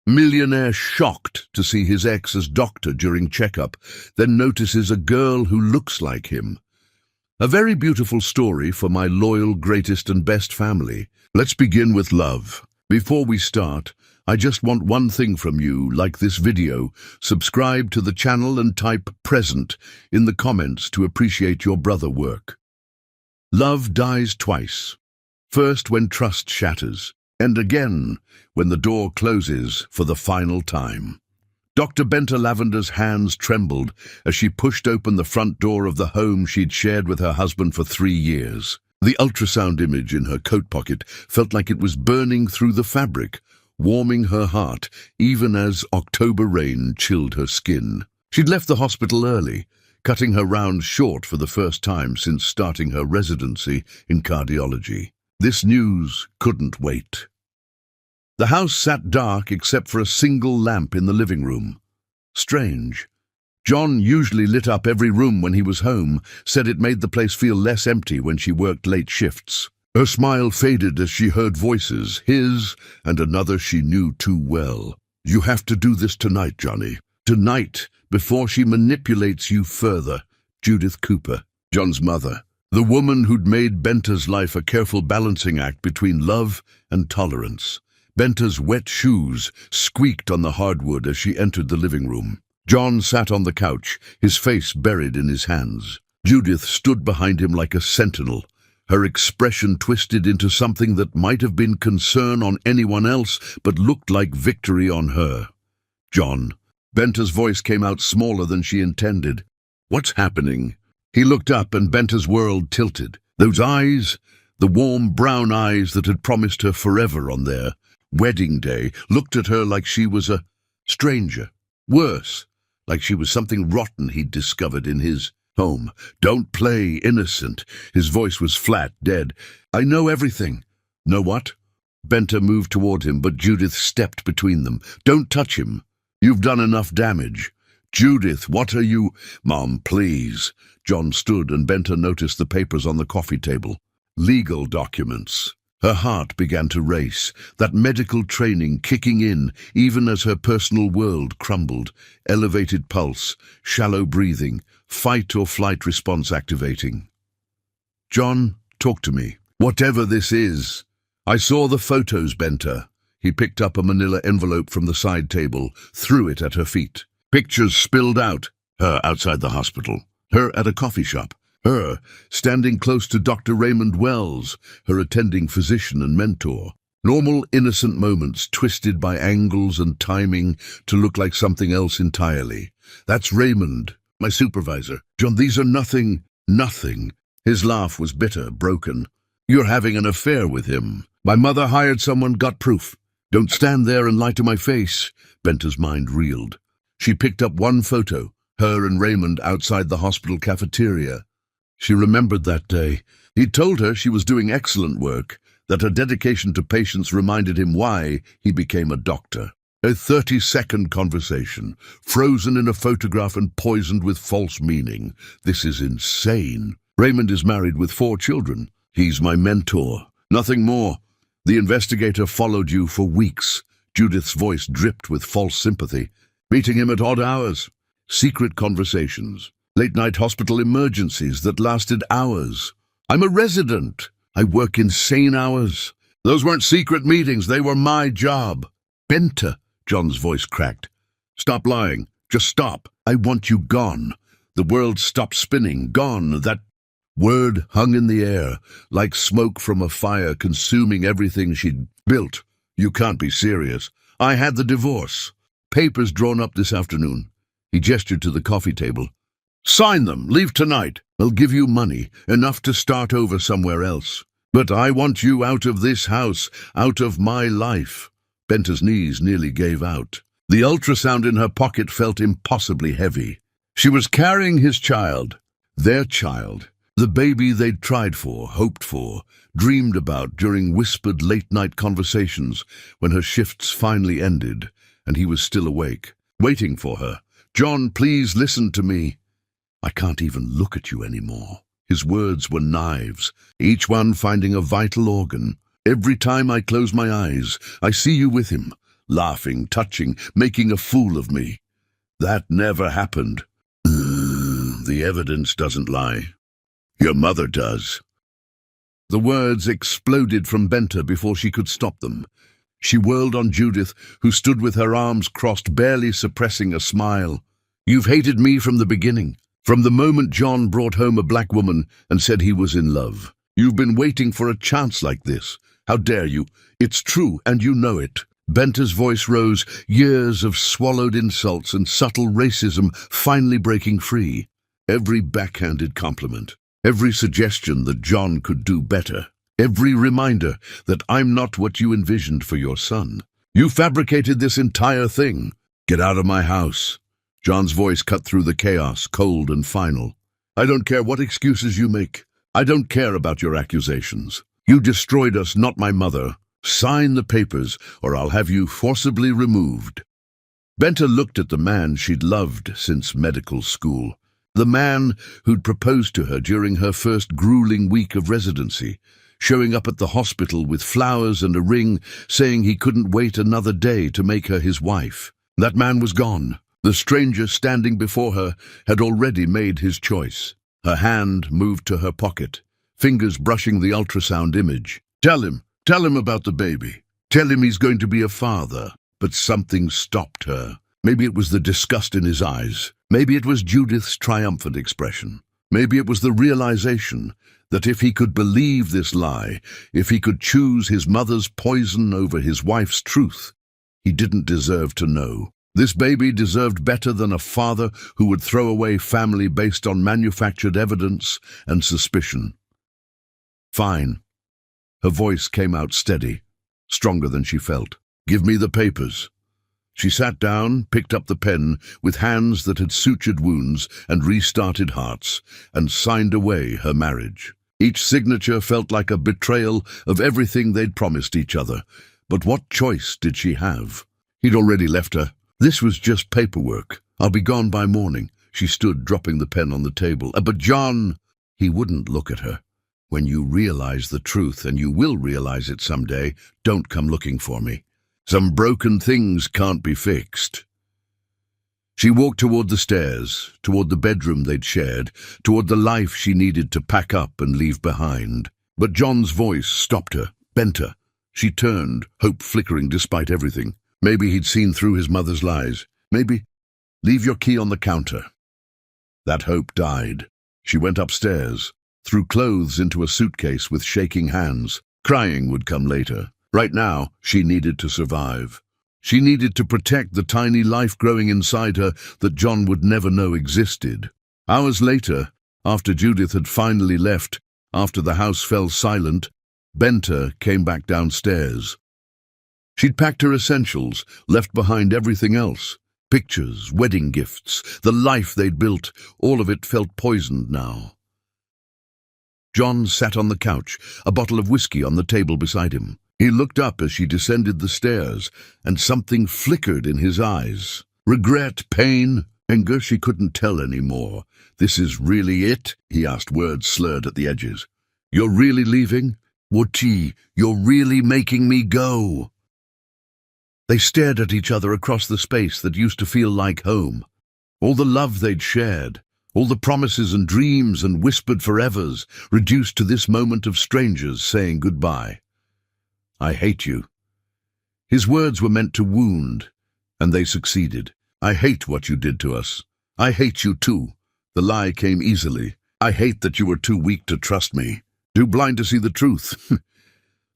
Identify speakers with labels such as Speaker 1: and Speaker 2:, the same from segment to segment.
Speaker 1: Millionaire shocked to see his ex as doctor during checkup, then notices a girl who looks like him. A very beautiful story for my loyal, greatest and best family. Let's begin with love. Before we start, I just want one thing from you: like this video, subscribe to the channel and type present in the comments to appreciate your brother work. Love dies twice. First when trust shatters, and again when the door closes for the final time. Dr. Benta Lavender's hands trembled as she pushed open the front door of the home she'd shared with her husband for 3 years. The ultrasound image in her coat pocket felt like it was burning through the fabric, warming her heart even as October rain chilled her skin. She'd left the hospital early, cutting her rounds short for the first time since starting her residency in cardiology. This news couldn't wait. The house sat dark except for a single lamp in the living room. Strange. John usually lit up every room when he was home, said it made the place feel less empty when she worked late shifts. Her smile faded as she heard voices, his and another she knew too well. "You have to do this tonight, Johnny. Tonight, before she manipulates you further." Judith Cooper, John's mother. The woman who'd made Benta's life a careful balancing act between love and tolerance. Benta's wet shoes squeaked on the hardwood as she entered the living room. John sat on the couch, his face buried in his hands. Judith stood behind him like a sentinel, her expression twisted into something that might have been concern on anyone else but looked like victory on her. "John." Benta's voice came out smaller than she intended. "What's happening?" He looked up and Benta's world tilted. Those eyes, the warm brown eyes that had promised her forever on their wedding day, looked at her like she was a stranger. Worse, like she was something rotten he'd discovered in his home. "Don't play innocent." His voice was flat, dead. "I know everything." "Know what?" Benta moved toward him, but Judith stepped between them. "Don't touch him. You've done enough damage." "Judith, what are you—" "Mom, please." John stood and Benta noticed the papers on the coffee table. Legal documents. Her heart began to race, that medical training kicking in even as her personal world crumbled. Elevated pulse, shallow breathing, fight or flight response activating. "John, talk to me. Whatever this is." "I saw the photos, Benta." He picked up a manila envelope from the side table, threw it at her feet. Pictures spilled out. Her outside the hospital. Her at a coffee shop. Her standing close to Dr. Raymond Wells, her attending physician and mentor. Normal, innocent moments twisted by angles and timing to look like something else entirely. "That's Raymond, my supervisor. John, these are nothing." His laugh was bitter, broken. "You're having an affair with him. My mother hired someone, got proof. Don't stand there and lie to my face." Benta's mind reeled. She picked up one photo, her and Raymond outside the hospital cafeteria. She remembered that day. He told her she was doing excellent work, that her dedication to patients reminded him why he became a doctor. A 30-second conversation, frozen in a photograph and poisoned with false meaning. This is insane. Raymond is married with 4 children. "He's my mentor. Nothing more." "The investigator followed you for weeks." Judith's voice dripped with false sympathy. "Meeting him at odd hours. Secret conversations. Late-night hospital emergencies that lasted hours. I'm a resident. I work insane hours. Those weren't secret meetings, they were my job." "Benta," John's voice cracked. "Stop lying. Just stop. I want you gone." The world stopped spinning. Gone. That word hung in the air, like smoke from a fire consuming everything she'd built. "You can't be serious." "I had the divorce. Papers drawn up this afternoon." He gestured to the coffee table. "Sign them. Leave tonight. I'll give you money, enough to start over somewhere else. But I want you out of this house, out of my life." Benta's knees nearly gave out. The ultrasound in her pocket felt impossibly heavy. She was carrying his child, their child, the baby they'd tried for, hoped for, dreamed about during whispered late-night conversations when her shifts finally ended and he was still awake, waiting for her. "John, please listen to me." "I can't even look at you anymore." His words were knives, each one finding a vital organ. "Every time I close my eyes, I see you with him, laughing, touching, making a fool of me. That never happened. The evidence doesn't lie. Your mother does. The words exploded from Benta before she could stop them. She whirled on Judith, who stood with her arms crossed, barely suppressing a smile. You've hated me from the beginning. From the moment John brought home a black woman and said he was in love. You've been waiting for a chance like this. How dare you? It's true, and you know it. Benta's voice rose, years of swallowed insults and subtle racism finally breaking free. Every backhanded compliment, every suggestion that John could do better, every reminder that I'm not what you envisioned for your son. You fabricated this entire thing. Get out of my house. John's voice cut through the chaos, cold and final. I don't care what excuses you make. I don't care about your accusations. You destroyed us, not my mother. Sign the papers, or I'll have you forcibly removed. Benta looked at the man she'd loved since medical school. The man who'd proposed to her during her first grueling week of residency, showing up at the hospital with flowers and a ring, saying he couldn't wait another day to make her his wife. That man was gone. The stranger standing before her had already made his choice. Her hand moved to her pocket, fingers brushing the ultrasound image. Tell him about the baby. Tell him he's going to be a father. But something stopped her. Maybe it was the disgust in his eyes. Maybe it was Judith's triumphant expression. Maybe it was the realization that if he could believe this lie, if he could choose his mother's poison over his wife's truth, he didn't deserve to know. This baby deserved better than a father who would throw away family based on manufactured evidence and suspicion. Fine. Her voice came out steady, stronger than she felt. Give me the papers. She sat down, picked up the pen with hands that had sutured wounds and restarted hearts, and signed away her marriage. Each signature felt like a betrayal of everything they'd promised each other. But what choice did she have? He'd already left her. This was just paperwork. I'll be gone by morning. She stood, dropping the pen on the table. But John, he wouldn't look at her. When you realize the truth, and you will realize it someday, don't come looking for me. Some broken things can't be fixed. She walked toward the stairs, toward the bedroom they'd shared, toward the life she needed to pack up and leave behind. But John's voice stopped her. Benta. She turned, hope flickering despite everything. Maybe he'd seen through his mother's lies. Maybe. Leave your key on the counter. That hope died. She went upstairs, threw clothes into a suitcase with shaking hands. Crying would come later. Right now, she needed to survive. She needed to protect the tiny life growing inside her that John would never know existed. Hours later, after Judith had finally left, after the house fell silent, Benta came back downstairs. She'd packed her essentials, left behind everything else. Pictures, wedding gifts, the life they'd built, all of it felt poisoned now. John sat on the couch, a bottle of whiskey on the table beside him. He looked up as she descended the stairs, and something flickered in his eyes. Regret, pain, anger, she couldn't tell anymore. This is really it? He asked, words slurred at the edges. You're really leaving? Woti, you're really making me go? They stared at each other across the space that used to feel like home. All the love they'd shared, all the promises and dreams and whispered forevers, reduced to this moment of strangers saying goodbye. I hate you. His words were meant to wound, and they succeeded. I hate what you did to us. I hate you too. The lie came easily. I hate that you were too weak to trust me, too blind to see the truth.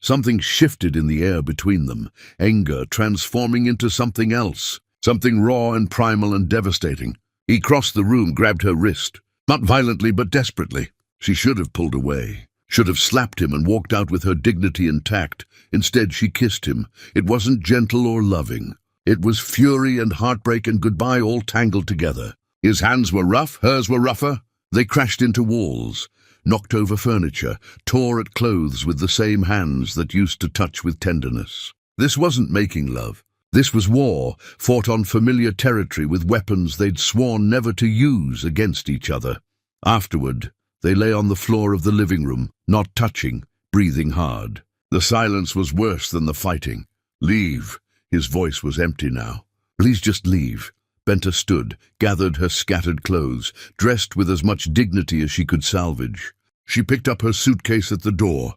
Speaker 1: Something shifted in the air between them, anger transforming into something else, something raw and primal and devastating. He crossed the room, grabbed her wrist, not violently but desperately. She should have pulled away, should have slapped him and walked out with her dignity intact. Instead, she kissed him. It wasn't gentle or loving. It was fury and heartbreak and goodbye all tangled together. His hands were rough, hers were rougher. They crashed into walls, knocked over furniture, tore at clothes with the same hands that used to touch with tenderness. This wasn't making love. This was war, fought on familiar territory with weapons they'd sworn never to use against each other. Afterward, they lay on the floor of the living room, not touching, breathing hard. The silence was worse than the fighting. Leave, His voice was empty now. "Please just leave." Benta stood, gathered her scattered clothes, dressed with as much dignity as she could salvage. She picked up her suitcase at the door,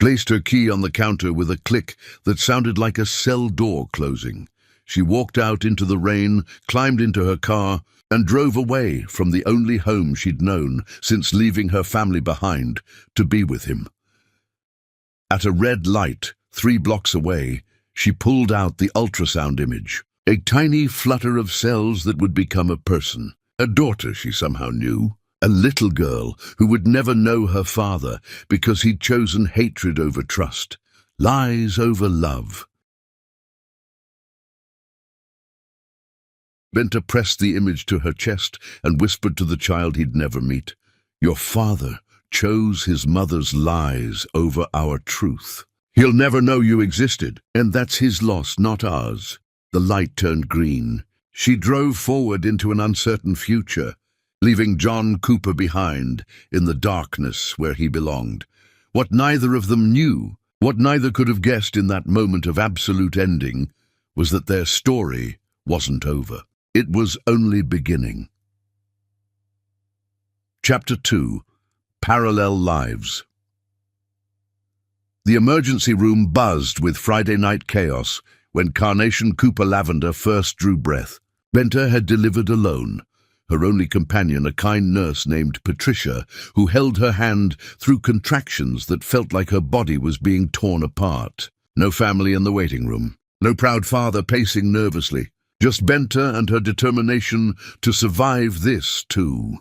Speaker 1: placed her key on the counter with a click that sounded like a cell door closing. She walked out into the rain, climbed into her car, and drove away from the only home she'd known since leaving her family behind to be with him. At a red light, 3 blocks away, she pulled out the ultrasound image. A tiny flutter of cells that would become a person. A daughter, she somehow knew. A little girl who would never know her father because he'd chosen hatred over trust, lies over love. Benta pressed the image to her chest and whispered to the child he'd never meet, "Your father chose his mother's lies over our truth. He'll never know you existed, and that's his loss, not ours." The light turned green. She drove forward into an uncertain future, leaving John Cooper behind in the darkness where he belonged. What neither of them knew, what neither could have guessed in that moment of absolute ending, was that their story wasn't over. It was only beginning. Chapter 2. Parallel Lives. The emergency room buzzed with Friday night chaos when Carnation Cooper Lavender first drew breath. Benta had delivered alone, her only companion a kind nurse named Patricia, who held her hand through contractions that felt like her body was being torn apart. No family in the waiting room, no proud father pacing nervously, just Benta and her determination to survive this too.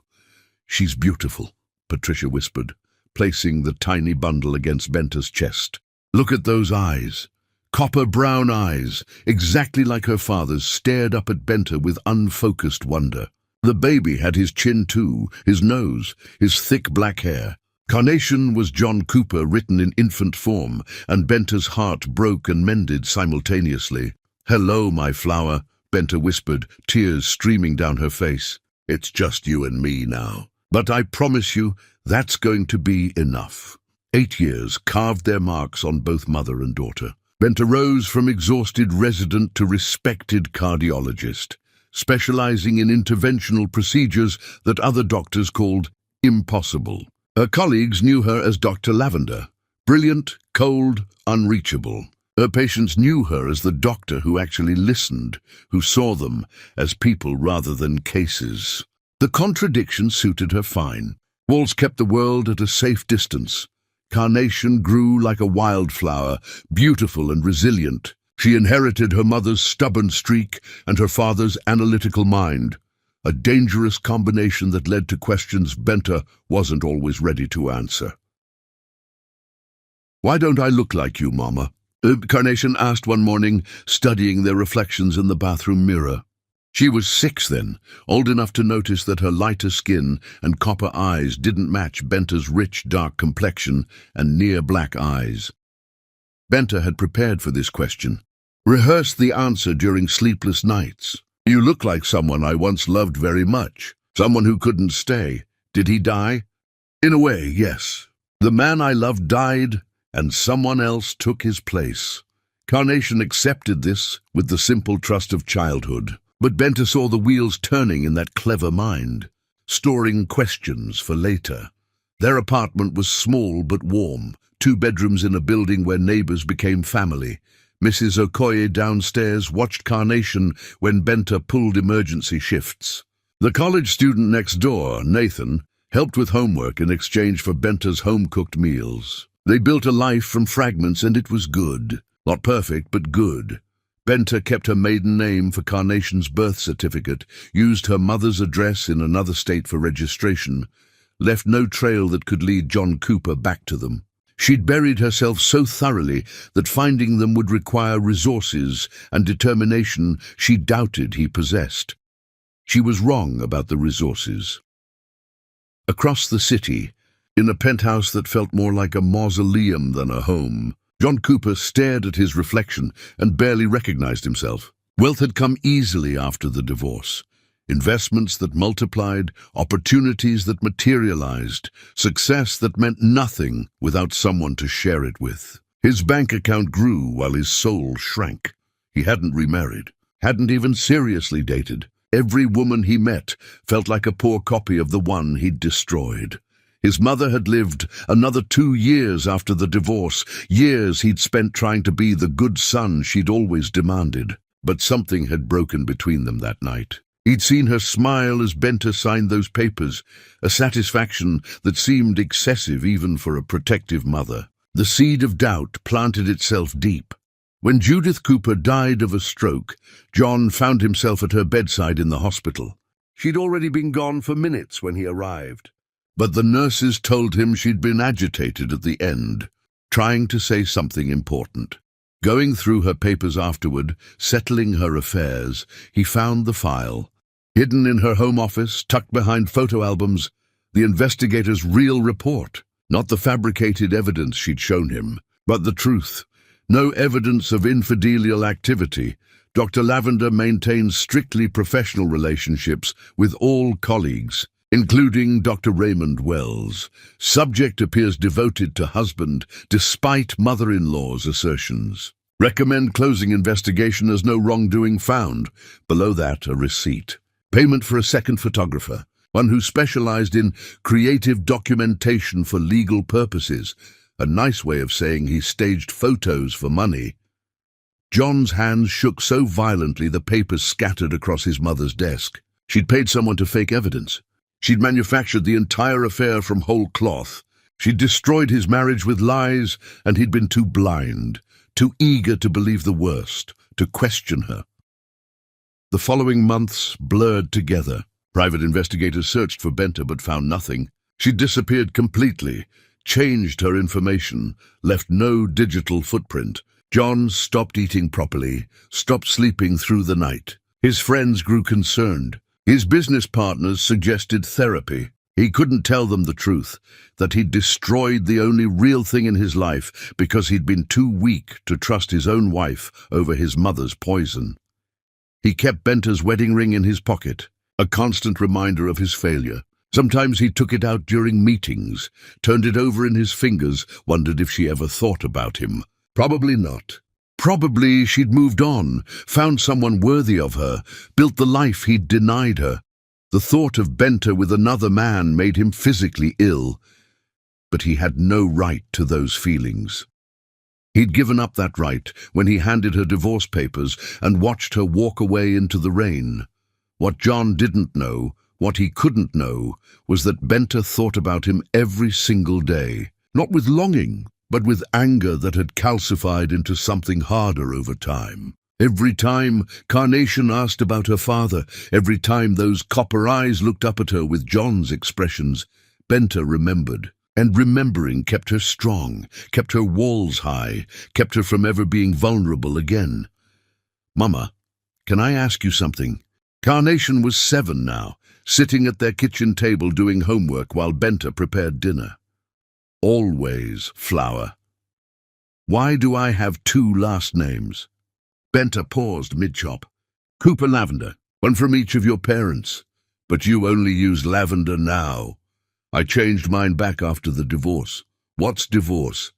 Speaker 1: "She's beautiful," Patricia whispered, placing the tiny bundle against Benta's chest. "Look at those eyes. Copper-brown eyes, exactly like her father's, stared up at Benta with unfocused wonder. The baby had his chin too, his nose, his thick black hair. Carnation was John Cooper written in infant form, and Benta's heart broke and mended simultaneously. "Hello, my flower," Benta whispered, tears streaming down her face. "It's just you and me now. But I promise you, that's going to be enough." 8 years carved their marks on both mother and daughter. Benta rose from exhausted resident to respected cardiologist, specializing in interventional procedures that other doctors called impossible. Her colleagues knew her as Dr. Lavender, brilliant, cold, unreachable. Her patients knew her as the doctor who actually listened, who saw them as people rather than cases. The contradiction suited her fine. Walls kept the world at a safe distance. Carnation grew like a wildflower, beautiful and resilient. She inherited her mother's stubborn streak and her father's analytical mind, a dangerous combination that led to questions Benta wasn't always ready to answer. "Why don't I look like you, Mama?" Carnation asked one morning, studying their reflections in the bathroom mirror. She was 6 then, old enough to notice that her lighter skin and copper eyes didn't match Benta's rich, dark complexion and near-black eyes. Benta had prepared for this question, rehearsed the answer during sleepless nights. "You look like someone I once loved very much, someone who couldn't stay. Did he die?" "In a way, yes. The man I loved died, and someone else took his place." Carnation accepted this with the simple trust of childhood. But Benta saw the wheels turning in that clever mind, storing questions for later. Their apartment was small but warm, 2 bedrooms in a building where neighbors became family. Mrs. Okoye downstairs watched Carnation when Benta pulled emergency shifts. The college student next door, Nathan, helped with homework in exchange for Benta's home-cooked meals. They built a life from fragments, and it was good. Not perfect, but good. Benta kept her maiden name for Carnation's birth certificate, used her mother's address in another state for registration, left no trail that could lead John Cooper back to them. She'd buried herself so thoroughly that finding them would require resources and determination she doubted he possessed. She was wrong about the resources. Across the city, in a penthouse that felt more like a mausoleum than a home, John Cooper stared at his reflection and barely recognized himself. Wealth had come easily after the divorce. Investments that multiplied, opportunities that materialized, success that meant nothing without someone to share it with. His bank account grew while his soul shrank. He hadn't remarried, hadn't even seriously dated. Every woman he met felt like a poor copy of the one he'd destroyed. His mother had lived another 2 years after the divorce, years he'd spent trying to be the good son she'd always demanded. But something had broken between them that night. He'd seen her smile as Benta signed those papers, a satisfaction that seemed excessive even for a protective mother. The seed of doubt planted itself deep. When Judith Cooper died of a stroke, John found himself at her bedside in the hospital. She'd already been gone for minutes when he arrived. But the nurses told him she'd been agitated at the end, trying to say something important. Going through her papers afterward, settling her affairs, he found the file. Hidden in her home office, tucked behind photo albums, the investigator's real report. Not the fabricated evidence she'd shown him, but the truth. No evidence of infidelial activity. Dr. Lavender maintains strictly professional relationships with all colleagues, including Dr. Raymond Wells. Subject appears devoted to husband, despite mother-in-law's assertions. Recommend closing investigation as no wrongdoing found. Below that, a receipt. Payment for a second photographer, one who specialized in creative documentation for legal purposes. A nice way of saying he staged photos for money. John's hands shook so violently the papers scattered across his mother's desk. She'd paid someone to fake evidence. She'd manufactured the entire affair from whole cloth. She'd destroyed his marriage with lies, and he'd been too blind, too eager to believe the worst, to question her. The following months blurred together. Private investigators searched for Benta but found nothing. She'd disappeared completely, changed her information, left no digital footprint. John stopped eating properly, stopped sleeping through the night. His friends grew concerned. His business partners suggested therapy. He couldn't tell them the truth, that he'd destroyed the only real thing in his life because he'd been too weak to trust his own wife over his mother's poison. He kept Benta's wedding ring in his pocket, a constant reminder of his failure. Sometimes he took it out during meetings, turned it over in his fingers, wondered if she ever thought about him. Probably not. Probably she'd moved on, found someone worthy of her, built the life he'd denied her. The thought of Benta with another man made him physically ill, but he had no right to those feelings. He'd given up that right when he handed her divorce papers and watched her walk away into the rain. What John didn't know, what he couldn't know, was that Benta thought about him every single day, not with longing, but with anger that had calcified into something harder over time. Every time Carnation asked about her father, every time those copper eyes looked up at her with John's expressions, Benta remembered. And remembering kept her strong, kept her walls high, kept her from ever being vulnerable again. "Mama, can I ask you something?" Carnation was 7 now, sitting at their kitchen table doing homework while Benta prepared dinner. "Always, Flower. Why do I have 2 last names?" Benta paused mid-chop. "Cooper Lavender, one from each of your parents. But you only use Lavender now. I changed mine back after the divorce." "What's divorce?"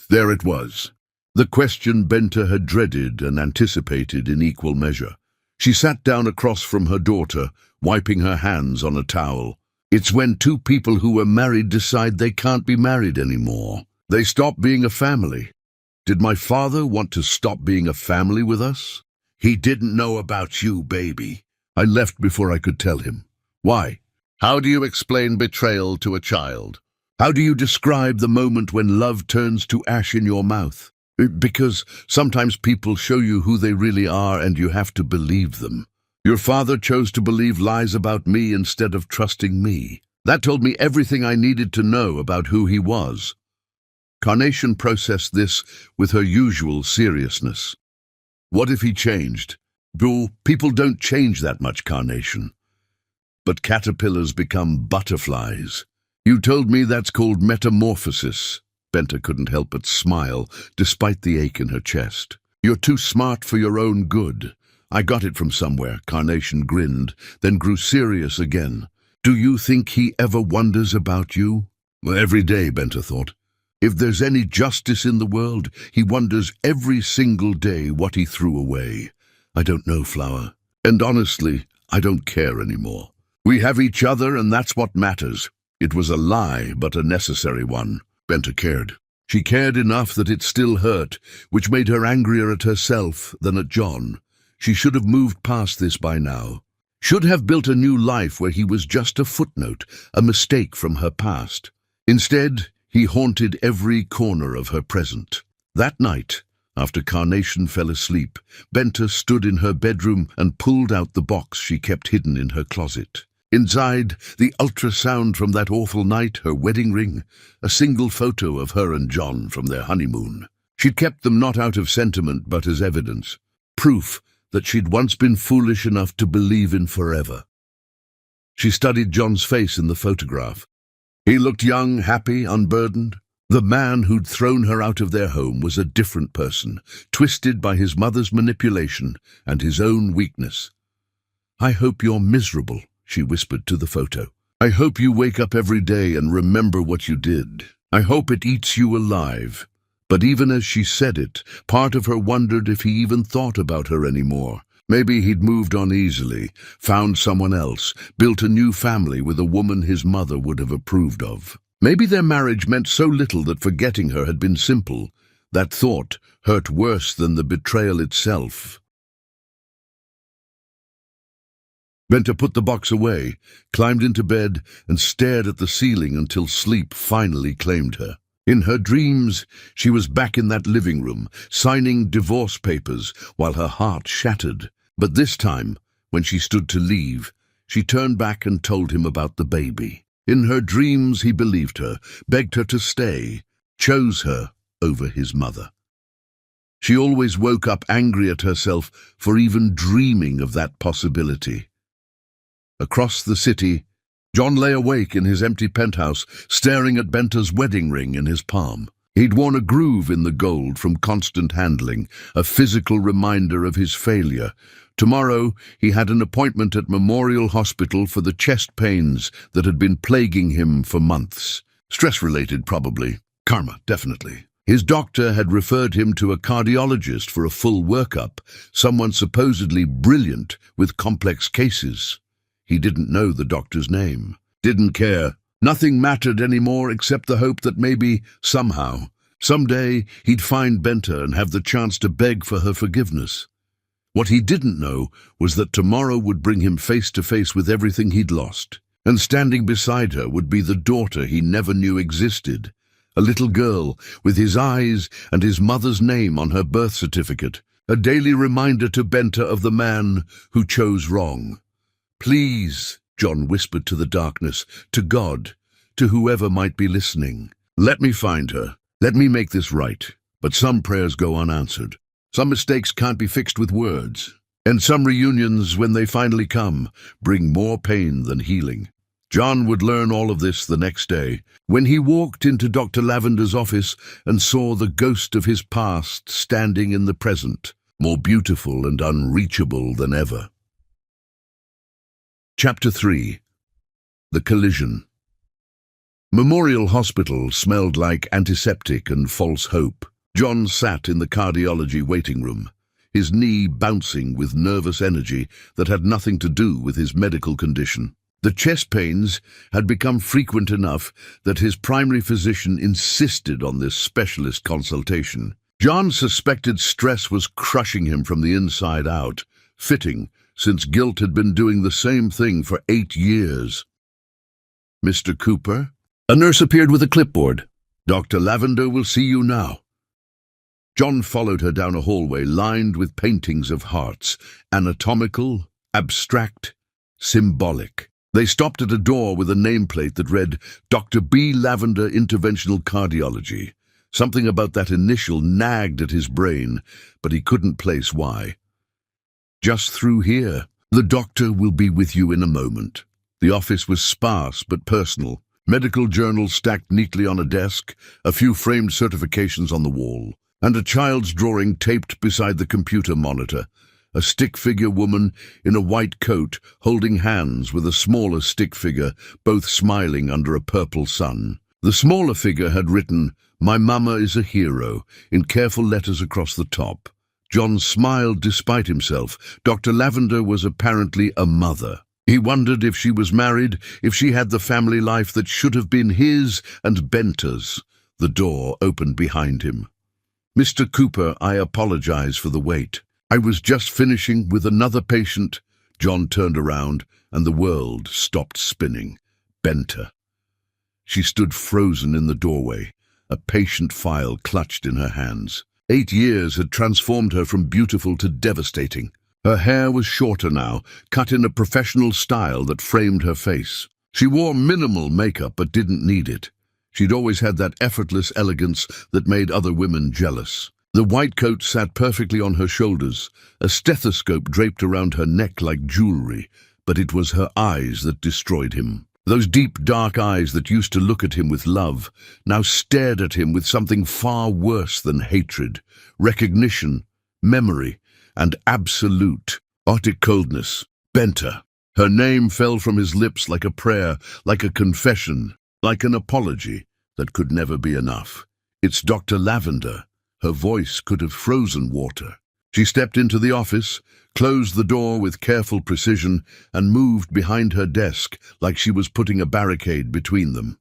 Speaker 1: There it was. The question Benta had dreaded and anticipated in equal measure. She sat down across from her daughter, wiping her hands on a towel. "It's when 2 people who were married decide they can't be married anymore. They stop being a family. Did my father want to stop being a family with us?" "He didn't know about you, baby." "I left before I could tell him." "Why?" "How do you explain betrayal to a child? How do you describe the moment when love turns to ash in your mouth? Because sometimes people show you who they really are and you have to believe them. Your father chose to believe lies about me instead of trusting me. That told me everything I needed to know about who he was." Carnation processed this with her usual seriousness. "What if he changed?" People don't change that much, Carnation. But caterpillars become butterflies. You told me that's called metamorphosis." Benta couldn't help but smile, despite the ache in her chest. "You're too smart for your own good. I got it from somewhere." Carnation grinned, then grew serious again. "Do you think he ever wonders about you?" "Every day," Benta thought. If there's any justice in the world, he wonders every single day what he threw away. I don't know, Flower. And honestly, I don't care anymore. We have each other, and that's what matters. It was a lie, but a necessary one. Benta cared. She cared enough that it still hurt, which made her angrier at herself than at John. She should have moved past this by now. Should have built a new life where he was just a footnote, a mistake from her past. Instead, he haunted every corner of her present. That night, after Carnation fell asleep, Benta stood in her bedroom and pulled out the box she kept hidden in her closet. Inside, the ultrasound from that awful night, her wedding ring, a single photo of her and John from their honeymoon. She'd kept them not out of sentiment but as evidence, proof that she'd once been foolish enough to believe in forever. She studied John's face in the photograph. He looked young, happy, unburdened. The man who'd thrown her out of their home was a different person, twisted by his mother's manipulation and his own weakness. "I hope you're miserable," she whispered to the photo. "I hope you wake up every day and remember what you did. I hope it eats you alive." But even as she said it, part of her wondered if he even thought about her anymore. Maybe he'd moved on easily, found someone else, built a new family with a woman his mother would have approved of. Maybe their marriage meant so little that forgetting her had been simple. That thought hurt worse than the betrayal itself. Benta put the box away, climbed into bed, and stared at the ceiling until sleep finally claimed her. In her dreams, she was back in that living room, signing divorce papers while her heart shattered. But this time, when she stood to leave, she turned back and told him about the baby. In her dreams, he believed her, begged her to stay, chose her over his mother. She always woke up angry at herself for even dreaming of that possibility. Across the city, John lay awake in his empty penthouse, staring at Benta's wedding ring in his palm. He'd worn a groove in the gold from constant handling, a physical reminder of his failure. Tomorrow, he had an appointment at Memorial Hospital for the chest pains that had been plaguing him for months. Stress-related, probably. Karma, definitely. His doctor had referred him to a cardiologist for a full workup, someone supposedly brilliant with complex cases. He didn't know the doctor's name. Didn't care. Nothing mattered anymore except the hope that maybe, somehow, someday, he'd find Benta and have the chance to beg for her forgiveness. What he didn't know was that tomorrow would bring him face to face with everything he'd lost. And standing beside her would be the daughter he never knew existed. A little girl with his eyes and his mother's name on her birth certificate. A daily reminder to Benta of the man who chose wrong. "Please," John whispered to the darkness, to God, to whoever might be listening. "Let me find her. Let me make this right." But some prayers go unanswered. Some mistakes can't be fixed with words. And some reunions, when they finally come, bring more pain than healing. John would learn all of this the next day, when he walked into Dr. Lavender's office and saw the ghost of his past standing in the present, more beautiful and unreachable than ever. Chapter 3. The Collision. Memorial Hospital smelled like antiseptic and false hope. John sat in the cardiology waiting room, his knee bouncing with nervous energy that had nothing to do with his medical condition. The chest pains had become frequent enough that his primary physician insisted on this specialist consultation. John suspected stress was crushing him from the inside out, fitting, since guilt had been doing the same thing for 8 years. "Mr. Cooper?" A nurse appeared with a clipboard. "Dr. Lavender will see you now." John followed her down a hallway lined with paintings of hearts, anatomical, abstract, symbolic. They stopped at a door with a nameplate that read, "Dr. B. Lavender, Interventional Cardiology." Something about that initial nagged at his brain, but he couldn't place why. "Just through here. The doctor will be with you in a moment." The office was sparse but personal. Medical journals stacked neatly on a desk, a few framed certifications on the wall, and a child's drawing taped beside the computer monitor. A stick figure woman in a white coat holding hands with a smaller stick figure, both smiling under a purple sun. The smaller figure had written, "My mama is a hero," in careful letters across the top. John smiled despite himself. Dr. Lavender was apparently a mother. He wondered if she was married, if she had the family life that should have been his and Benta's. The door opened behind him. "Mr. Cooper, I apologize for the wait. I was just finishing with another patient." John turned around, and the world stopped spinning. Benta. She stood frozen in the doorway, a patient file clutched in her hands. 8 years had transformed her from beautiful to devastating. Her hair was shorter now, cut in a professional style that framed her face. She wore minimal makeup but didn't need it. She'd always had that effortless elegance that made other women jealous. The white coat sat perfectly on her shoulders, a stethoscope draped around her neck like jewelry, but it was her eyes that destroyed him. Those deep, dark eyes that used to look at him with love now stared at him with something far worse than hatred, recognition, memory, and absolute, Arctic coldness. Benta. Her name fell from his lips like a prayer, like a confession, like an apology that could never be enough. "It's Dr. Lavender." Her voice could have frozen water. She stepped into the office, closed the door with careful precision, and moved behind her desk like she was putting a barricade between them.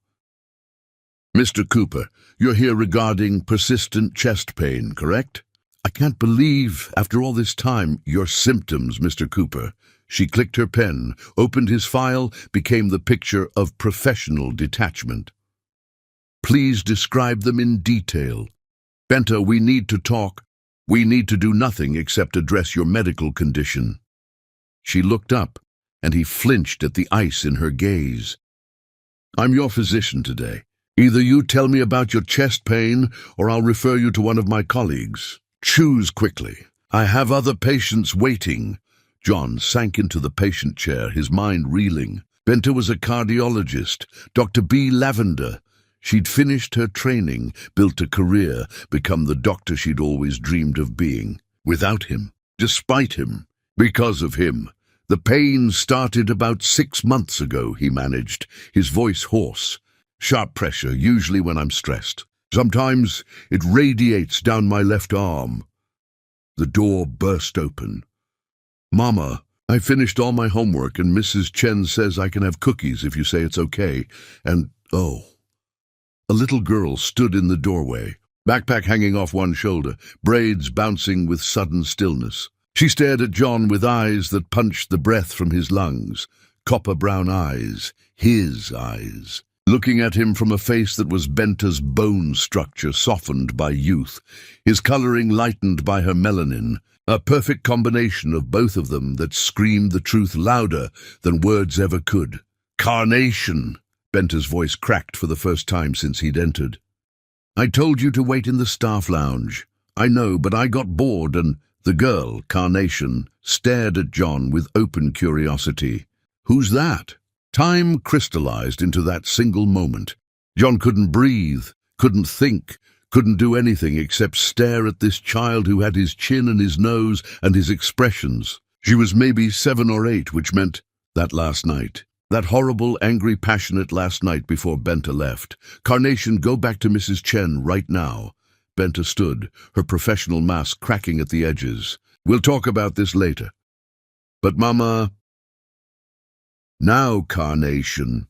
Speaker 1: "Mr. Cooper, you're here regarding persistent chest pain, correct?" "I can't believe, after all this time, your symptoms, Mr. Cooper." She clicked her pen, opened his file, became the picture of professional detachment. "Please describe them in detail." "Benta, we need to talk. We need to do nothing except address your medical condition." She looked up, and he flinched at the ice in her gaze. "I'm your physician today. Either you tell me about your chest pain, or I'll refer you to one of my colleagues. Choose quickly. I have other patients waiting." John sank into the patient chair, his mind reeling. Benta was a cardiologist, Dr. B. Lavender. She'd finished her training, built a career, become the doctor she'd always dreamed of being. Without him, despite him, because of him. "The pain started about 6 months ago," he managed, his voice hoarse. "Sharp pressure, usually when I'm stressed. Sometimes it radiates down my left arm." The door burst open. "Mama, I finished all my homework and Mrs. Chen says I can have cookies if you say it's okay. And, oh..." A little girl stood in the doorway, backpack hanging off one shoulder, braids bouncing with sudden stillness. She stared at John with eyes that punched the breath from his lungs, copper-brown eyes, his eyes, looking at him from a face that was Benta's bone structure softened by youth, his coloring lightened by her melanin, a perfect combination of both of them that screamed the truth louder than words ever could. "Carnation!" Benta's voice cracked for the first time since he'd entered. "I told you to wait in the staff lounge. I know, but I got bored," and the girl, Carnation, stared at John with open curiosity. "Who's that?" Time crystallized into that single moment. John couldn't breathe, couldn't think, couldn't do anything except stare at this child who had his chin and his nose and his expressions. She was maybe 7 or 8, which meant that last night. That horrible, angry, passionate last night before Benta left. "Carnation, go back to Mrs. Chen right now." Benta stood, her professional mask cracking at the edges. "We'll talk about this later." "But Mama..." "Now, Carnation."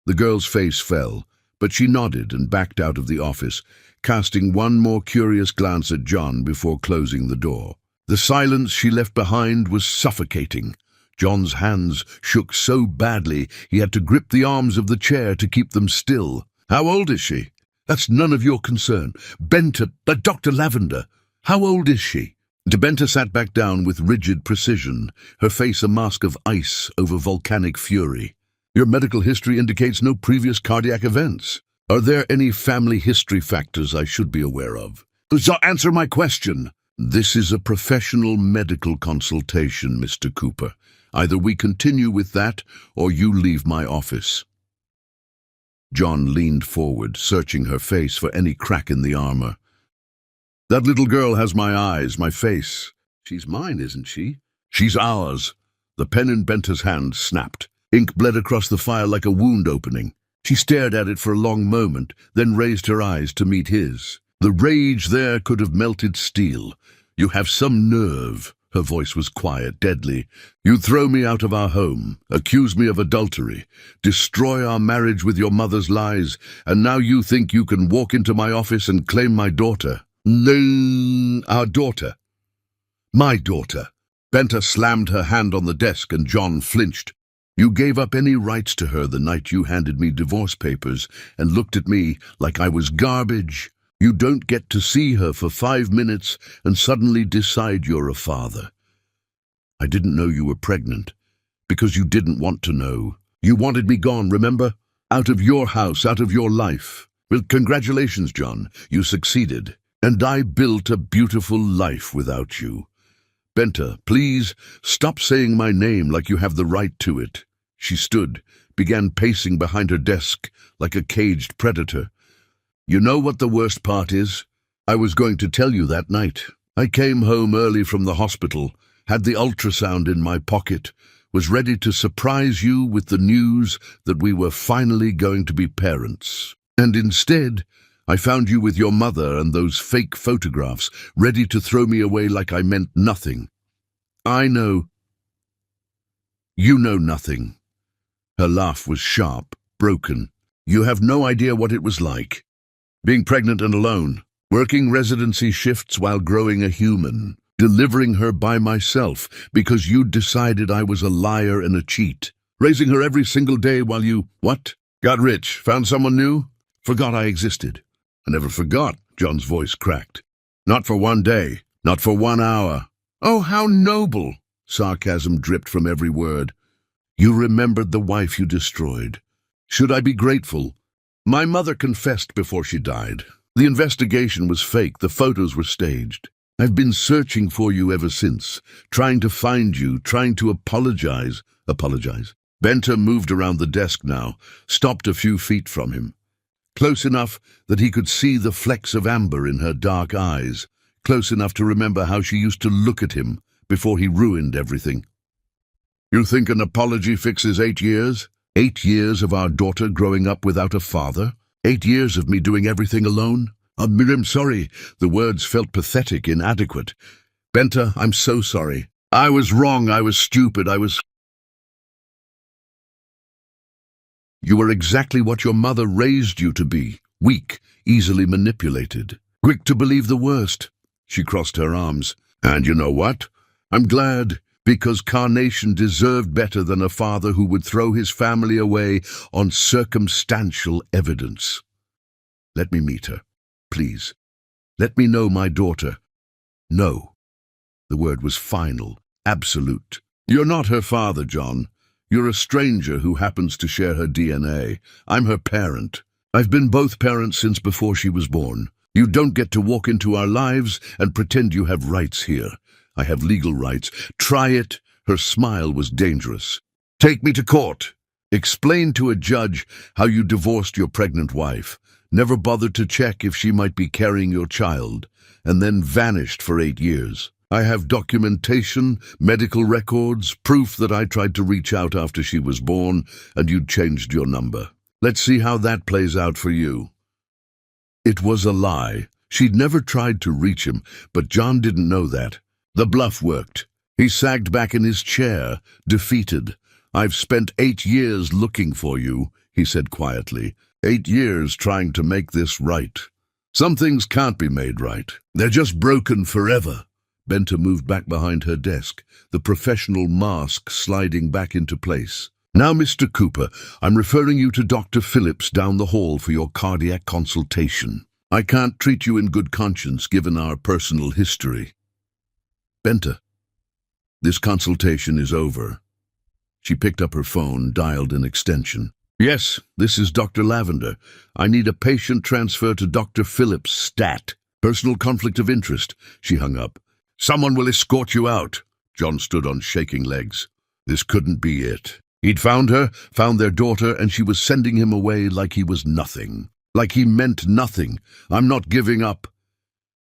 Speaker 1: The girl's face fell, but she nodded and backed out of the office, casting one more curious glance at John before closing the door. The silence she left behind was suffocating. John's hands shook so badly he had to grip the arms of the chair to keep them still. "How old is she?" "That's none of your concern. Benta, Dr. Lavender. How old is she?" Benta sat back down with rigid precision, her face a mask of ice over volcanic fury. "Your medical history indicates no previous cardiac events. Are there any family history factors I should be aware of?" "So answer my question." "This is a professional medical consultation, Mr. Cooper. Either we continue with that, or you leave my office." John leaned forward, searching her face for any crack in the armor. "That little girl has my eyes, my face. She's mine, isn't she?" "She's ours." The pen in Benta's hand snapped. Ink bled across the file like a wound opening. She stared at it for a long moment, then raised her eyes to meet his. The rage there could have melted steel. "You have some nerve." Her voice was quiet, deadly. "You throw me out of our home, accuse me of adultery, destroy our marriage with your mother's lies, and now you think you can walk into my office and claim my daughter." "No, our daughter. My daughter." Benta slammed her hand on the desk and John flinched. "You gave up any rights to her the night you handed me divorce papers and looked at me like I was garbage. You don't get to see her for 5 minutes and suddenly decide you're a father. I didn't know you were pregnant because you didn't want to know. You wanted me gone, remember? Out of your house, out of your life. Well, congratulations, John. You succeeded. And I built a beautiful life without you. Benta, please stop saying my name like you have the right to it." She stood, began pacing behind her desk like a caged predator. "You know what the worst part is? I was going to tell you that night. I came home early from the hospital, had the ultrasound in my pocket, was ready to surprise you with the news that we were finally going to be parents. And instead, I found you with your mother and those fake photographs, ready to throw me away like I meant nothing. I know. You know nothing." Her laugh was sharp, broken. "You have no idea what it was like. Being pregnant and alone, working residency shifts while growing a human, delivering her by myself because you'd decided I was a liar and a cheat, raising her every single day while you, what? Got rich, found someone new, forgot I existed." "I never forgot," John's voice cracked. "Not for 1 day, not for 1 hour. Oh, how noble!" Sarcasm dripped from every word. "You remembered the wife you destroyed. Should I be grateful? My mother confessed before she died. The investigation was fake, the photos were staged. I've been searching for you ever since, trying to find you, trying to apologize. Apologize?" Benta moved around the desk now, stopped a few feet from him. Close enough that he could see the flecks of amber in her dark eyes, close enough to remember how she used to look at him before he ruined everything. "You think an apology fixes 8 years? 8 years of our daughter growing up without a father? 8 years of me doing everything alone? I'm sorry." The words felt pathetic, inadequate. "Benta, I'm so sorry. I was wrong, I was stupid, You were exactly what your mother raised you to be, weak, easily manipulated, quick to believe the worst." She crossed her arms. "And you know what? I'm glad, because Carnation deserved better than a father who would throw his family away on circumstantial evidence. Let me meet her, please. Let me know my daughter." "No." The word was final, absolute. "You're not her father, John. You're a stranger who happens to share her DNA. I'm her parent. I've been both parents since before she was born. You don't get to walk into our lives and pretend you have rights here. I have legal rights. Try it." Her smile was dangerous. "Take me to court. Explain to a judge how you divorced your pregnant wife, never bothered to check if she might be carrying your child, and then vanished for 8 years. I have documentation, medical records, proof that I tried to reach out after she was born and you'd changed your number. Let's see how that plays out for you." It was a lie. She'd never tried to reach him, but John didn't know that. The bluff worked. He sagged back in his chair, defeated. "I've spent 8 years looking for you," he said quietly. 8 years trying to make this right. Some things can't be made right. They're just broken forever." Benta moved back behind her desk, the professional mask sliding back into place. "Now, Mr. Cooper, I'm referring you to Dr. Phillips down the hall for your cardiac consultation. I can't treat you in good conscience given our personal history." "Benta, this consultation is over." She picked up her phone, dialed an extension. "Yes, this is Dr. Lavender. I need a patient transfer to Dr. Phillips, stat. Personal conflict of interest." She hung up. "Someone will escort you out." John stood on shaking legs. This couldn't be it. He'd found her, found their daughter, and she was sending him away like he was nothing. Like he meant nothing. "I'm not giving up."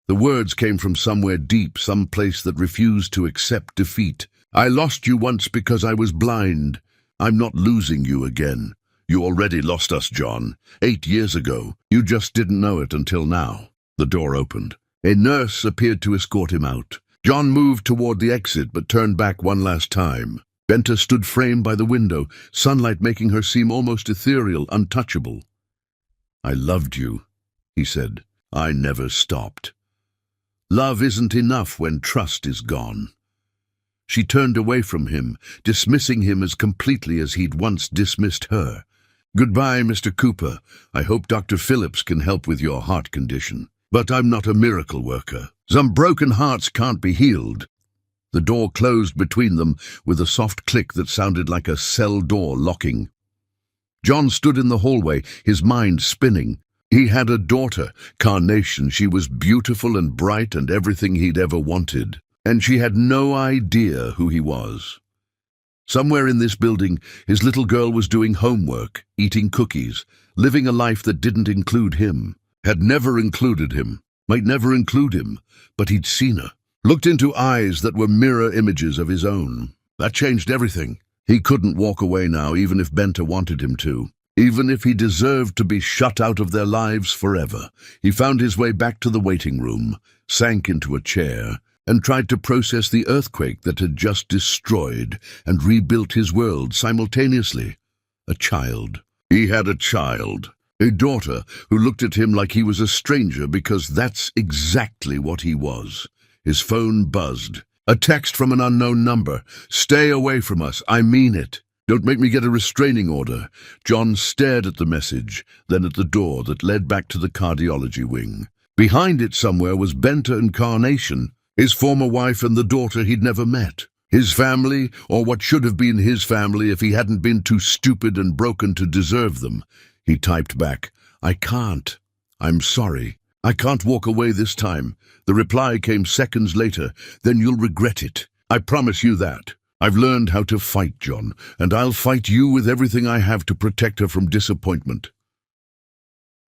Speaker 1: The words came from somewhere deep, some place that refused to accept defeat. "I lost you once because I was blind. I'm not losing you again. You already lost us, John. 8 years ago. You just didn't know it until now. The door opened. A nurse appeared to escort him out. John moved toward the exit but turned back one last time. Benta stood framed by the window, sunlight making her seem almost ethereal, untouchable. I loved you, he said. I never stopped. Love isn't enough when trust is gone. She turned away from him, dismissing him as completely as he'd once dismissed her. Goodbye, Mr. Cooper. I hope Dr. Phillips can help with your heart condition. But I'm not a miracle worker. Some broken hearts can't be healed. The door closed between them with a soft click that sounded like a cell door locking. John stood in the hallway, his mind spinning. He had a daughter, Carnation. She was beautiful and bright and everything he'd ever wanted. And she had no idea who he was. Somewhere in this building, his little girl was doing homework, eating cookies, living a life that didn't include him, had never included him, might never include him, but he'd seen her, looked into eyes that were mirror images of his own. That changed everything. He couldn't walk away now, even if Benta wanted him to, even if he deserved to be shut out of their lives forever. He found his way back to the waiting room, sank into a chair, and tried to process the earthquake that had just destroyed and rebuilt his world simultaneously. A child. He had a child. A daughter who looked at him like he was a stranger, because that's exactly what he was. His phone buzzed. A text from an unknown number. Stay away from us. I mean it. Don't make me get a restraining order. John stared at the message, then at the door that led back to the cardiology wing. Behind it somewhere was Benta and Carnation, his former wife and the daughter he'd never met. His family, or what should have been his family if he hadn't been too stupid and broken to deserve them. He typed back, I can't. I'm sorry. I can't walk away this time. The reply came seconds later. Then you'll regret it. I promise you that. I've learned how to fight, John, and I'll fight you with everything I have to protect her from disappointment.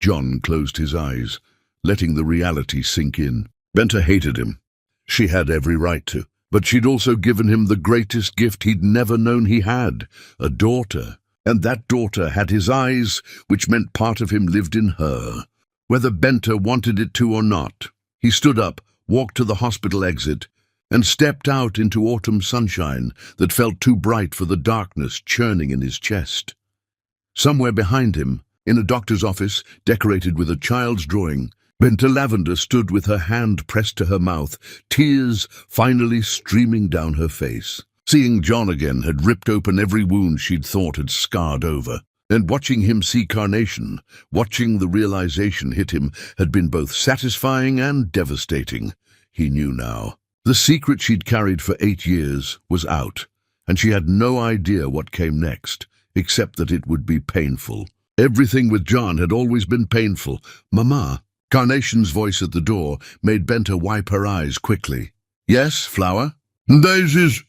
Speaker 1: John closed his eyes, letting the reality sink in. Benta hated him. She had every right to, but she'd also given him the greatest gift he'd never known he had, a daughter. And that daughter had his eyes, which meant part of him lived in her, whether Benta wanted it to or not. He stood up, walked to the hospital exit, and stepped out into autumn sunshine that felt too bright for the darkness churning in his chest. Somewhere behind him, in a doctor's office decorated with a child's drawing, Benta Lavender stood with her hand pressed to her mouth, tears finally streaming down her face. Seeing John again had ripped open every wound she'd thought had scarred over. And watching him see Carnation, watching the realization hit him, had been both satisfying and devastating. He knew now. The secret she'd carried for 8 years was out, and she had no idea what came next, except that it would be painful. Everything with John had always been painful. Mama. Carnation's voice at the door made Benta wipe her eyes quickly. Yes, Flower? Daisy's...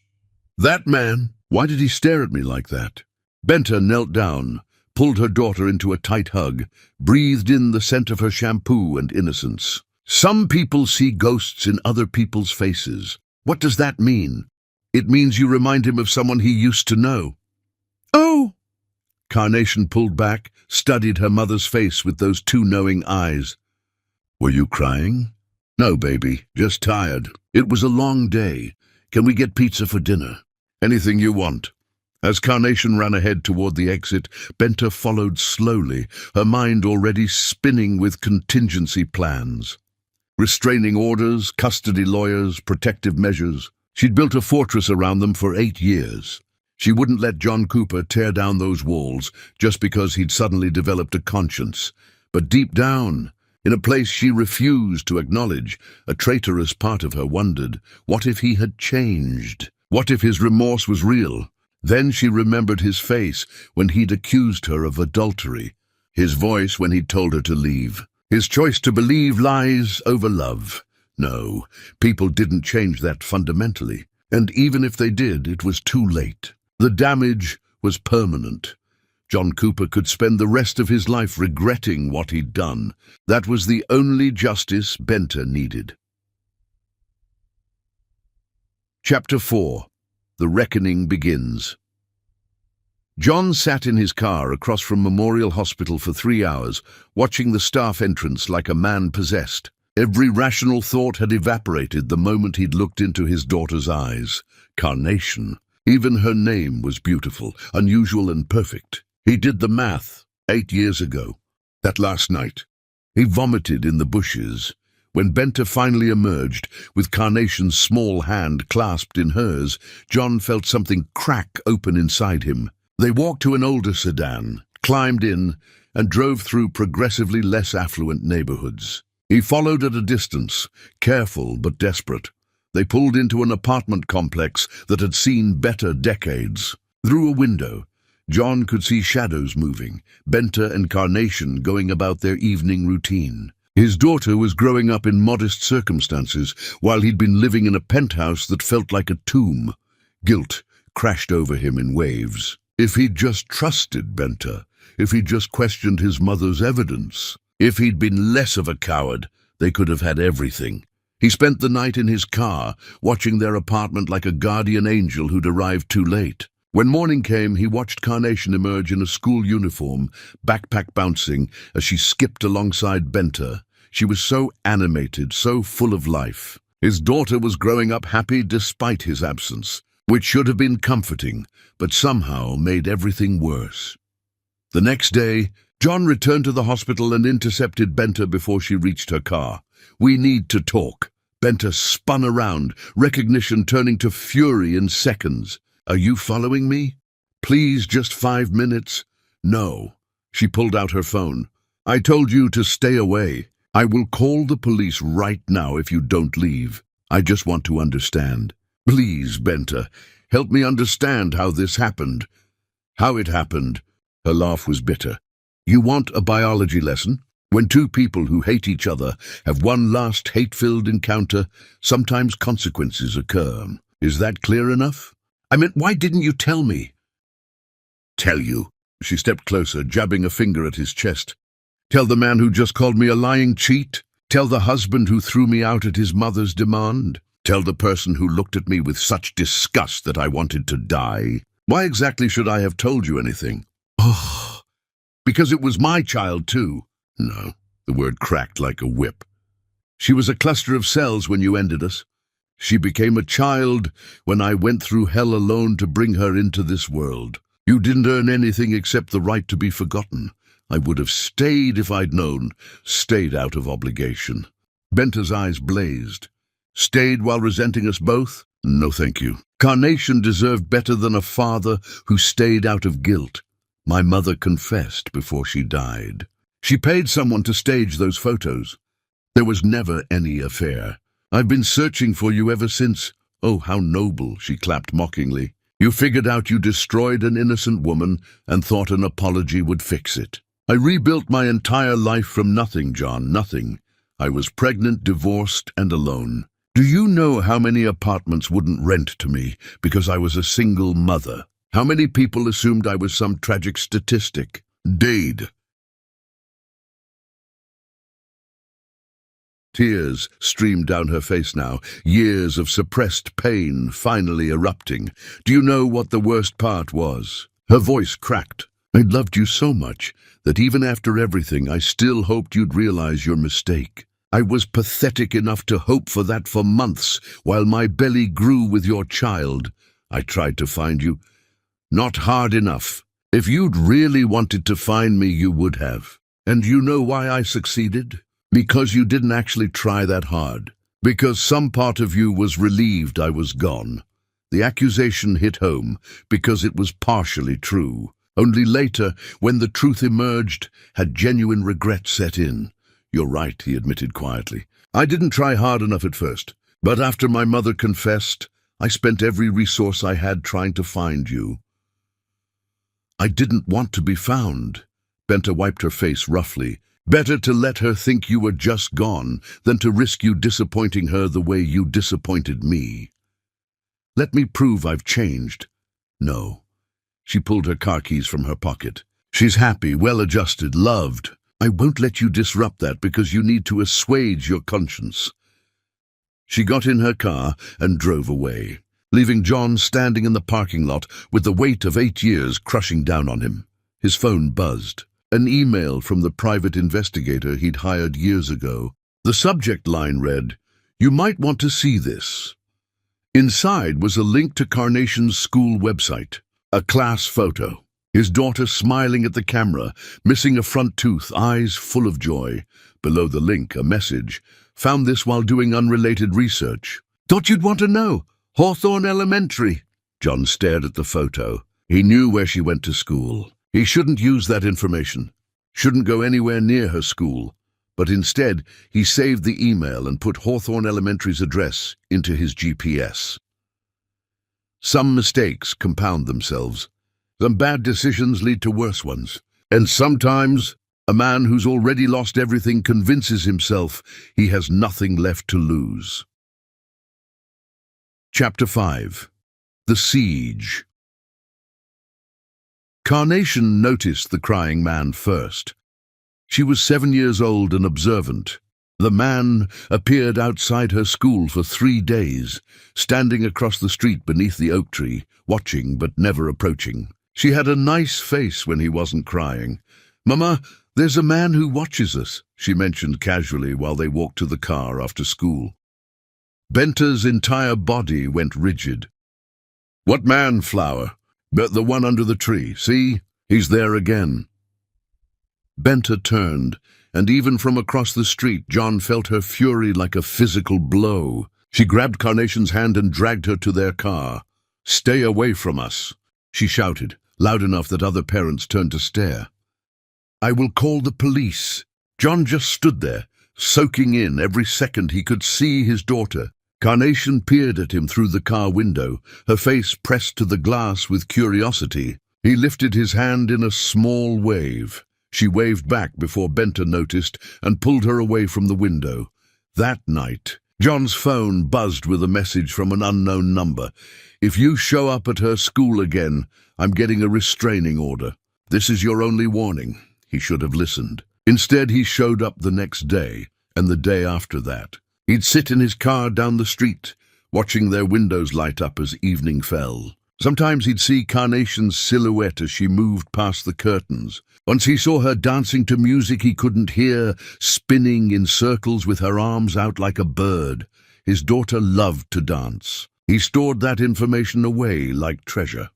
Speaker 1: That man. Why did he stare at me like that? Benta knelt down, pulled her daughter into a tight hug, breathed in the scent of her shampoo and innocence. Some people see ghosts in other people's faces. What does that mean? It means you remind him of someone he used to know. Oh! Carnation pulled back, studied her mother's face with those 2 knowing eyes. Were you crying? No, baby, just tired. It was a long day. Can we get pizza for dinner? Anything you want. As Carnation ran ahead toward the exit, Benta followed slowly, her mind already spinning with contingency plans. Restraining orders, custody lawyers, protective measures. She'd built a fortress around them for 8 years. She wouldn't let John Cooper tear down those walls just because he'd suddenly developed a conscience. But deep down, in a place she refused to acknowledge, a traitorous part of her wondered, what if he had changed? What if his remorse was real? Then she remembered his face when he'd accused her of adultery, his voice when he'd told her to leave, his choice to believe lies over love. No, people didn't change that fundamentally, and even if they did, it was too late. The damage was permanent. John Cooper could spend the rest of his life regretting what he'd done. That was the only justice Benta needed. Chapter 4. The Reckoning Begins. John sat in his car across from Memorial Hospital for 3 hours, watching the staff entrance like a man possessed. Every rational thought had evaporated the moment he'd looked into his daughter's eyes. Carnation. Even her name was beautiful, unusual and perfect. He did the math 8 years ago. That last night, he vomited in the bushes. When Benta finally emerged, with Carnation's small hand clasped in hers, John felt something crack open inside him. They walked to an older sedan, climbed in, and drove through progressively less affluent neighborhoods. He followed at a distance, careful but desperate. They pulled into an apartment complex that had seen better decades. Through a window, John could see shadows moving, Benta and Carnation going about their evening routine. His daughter was growing up in modest circumstances, while he'd been living in a penthouse that felt like a tomb. Guilt crashed over him in waves. If he'd just trusted Benta, if he'd just questioned his mother's evidence, if he'd been less of a coward, they could have had everything. He spent the night in his car, watching their apartment like a guardian angel who'd arrived too late. When morning came, he watched Carnation emerge in a school uniform, backpack bouncing, as she skipped alongside Benta. She was so animated, so full of life. His daughter was growing up happy despite his absence, which should have been comforting, but somehow made everything worse. The next day, John returned to the hospital and intercepted Benta before she reached her car. "We need to talk." Benta spun around, recognition turning to fury in seconds. "Are you following me? Please, just 5 minutes." "No." She pulled out her phone. "I told you to stay away. I will call the police right now if you don't leave. I just want to understand. Please, Benta, help me understand how this happened." "How it happened?" Her laugh was bitter. "You want a biology lesson? When two people who hate each other have one last hate-filled encounter, sometimes consequences occur. Is that clear enough?" "I meant, why didn't you tell me?" "Tell you?" She stepped closer, jabbing a finger at his chest. "Tell the man who just called me a lying cheat? Tell the husband who threw me out at his mother's demand? Tell the person who looked at me with such disgust that I wanted to die? Why exactly should I have told you anything?" "Oh, because it was my child too." "No." The word cracked like a whip. "She was a cluster of cells when you ended us. She became a child when I went through hell alone to bring her into this world. You didn't earn anything except the right to be forgotten. I would have stayed if I'd known, stayed out of obligation." Benta's eyes blazed. "Stayed while resenting us both? No, thank you. Carnation deserved better than a father who stayed out of guilt. My mother confessed before she died. She paid someone to stage those photos. There was never any affair. I've been searching for you ever since." "Oh, how noble," she clapped mockingly. "You figured out you destroyed an innocent woman and thought an apology would fix it." "I rebuilt my entire life from nothing, John, nothing. I was pregnant, divorced, and alone. Do you know how many apartments wouldn't rent to me because I was a single mother? How many people assumed I was some tragic statistic? Dade." Tears streamed down her face now, years of suppressed pain finally erupting. "Do you know what the worst part was?" Her voice cracked. "I loved you so much that even after everything, I still hoped you'd realize your mistake. I was pathetic enough to hope for that for months, while my belly grew with your child. I tried to find you. Not hard enough. If you'd really wanted to find me, you would have. And you know why I succeeded? Because you didn't actually try that hard. Because some part of you was relieved I was gone. The accusation hit home because it was partially true. Only later, when the truth emerged, had genuine regret set in." "You're right," he admitted quietly. "I didn't try hard enough at first. But after my mother confessed, I spent every resource I had trying to find you. I didn't want to be found." Benta wiped her face roughly. "Better to let her think you were just gone than to risk you disappointing her the way you disappointed me. Let me prove I've changed." "No." She pulled her car keys from her pocket. "She's happy, well-adjusted, loved. I won't let you disrupt that because you need to assuage your conscience." She got in her car and drove away. leaving John standing in the parking lot with the weight of 8 years crushing down on him. His phone buzzed. An email from the private investigator he'd hired years ago. The subject line read, "You might want to see this." Inside was a link to Carnation's school website, a class photo. His daughter smiling at the camera, missing a front tooth, eyes full of joy. Below the link, a message. "Found this while doing unrelated research. Thought you'd want to know. Hawthorne Elementary." John stared at the photo. He knew where she went to school. He shouldn't use that information. Shouldn't go anywhere near her school. But instead, he saved the email and put Hawthorne Elementary's address into his GPS. Some mistakes compound themselves. Some bad decisions lead to worse ones. And sometimes, a man who's already lost everything convinces himself he has nothing left to lose. Chapter 5. The Siege. Carnation noticed the crying man first. She was 7 years old and observant. The man appeared outside her school for 3 days, standing across the street beneath the oak tree, watching but never approaching. She had a nice face when he wasn't crying. "Mama, there's a man who watches us," she mentioned casually while they walked to the car after school. Benta's entire body went rigid. "What man, Flower?" "The one under the tree. See? He's there again." Benta turned, and even from across the street, John felt her fury like a physical blow. She grabbed Carnation's hand and dragged her to their car. "Stay away from us," she shouted, loud enough that other parents turned to stare. "I will call the police." John just stood there, soaking in every second he could see his daughter. Carnation peered at him through the car window, her face pressed to the glass with curiosity. He lifted his hand in a small wave. She waved back before Benta noticed and pulled her away from the window. That night, John's phone buzzed with a message from an unknown number. "If you show up at her school again, I'm getting a restraining order. This is your only warning." He should have listened. Instead, he showed up the next day, and the day after that. He'd sit in his car down the street, watching their windows light up as evening fell. Sometimes he'd see Carnation's silhouette as she moved past the curtains. Once he saw her dancing to music he couldn't hear, spinning in circles with her arms out like a bird. His daughter loved to dance. He stored that information away like treasure.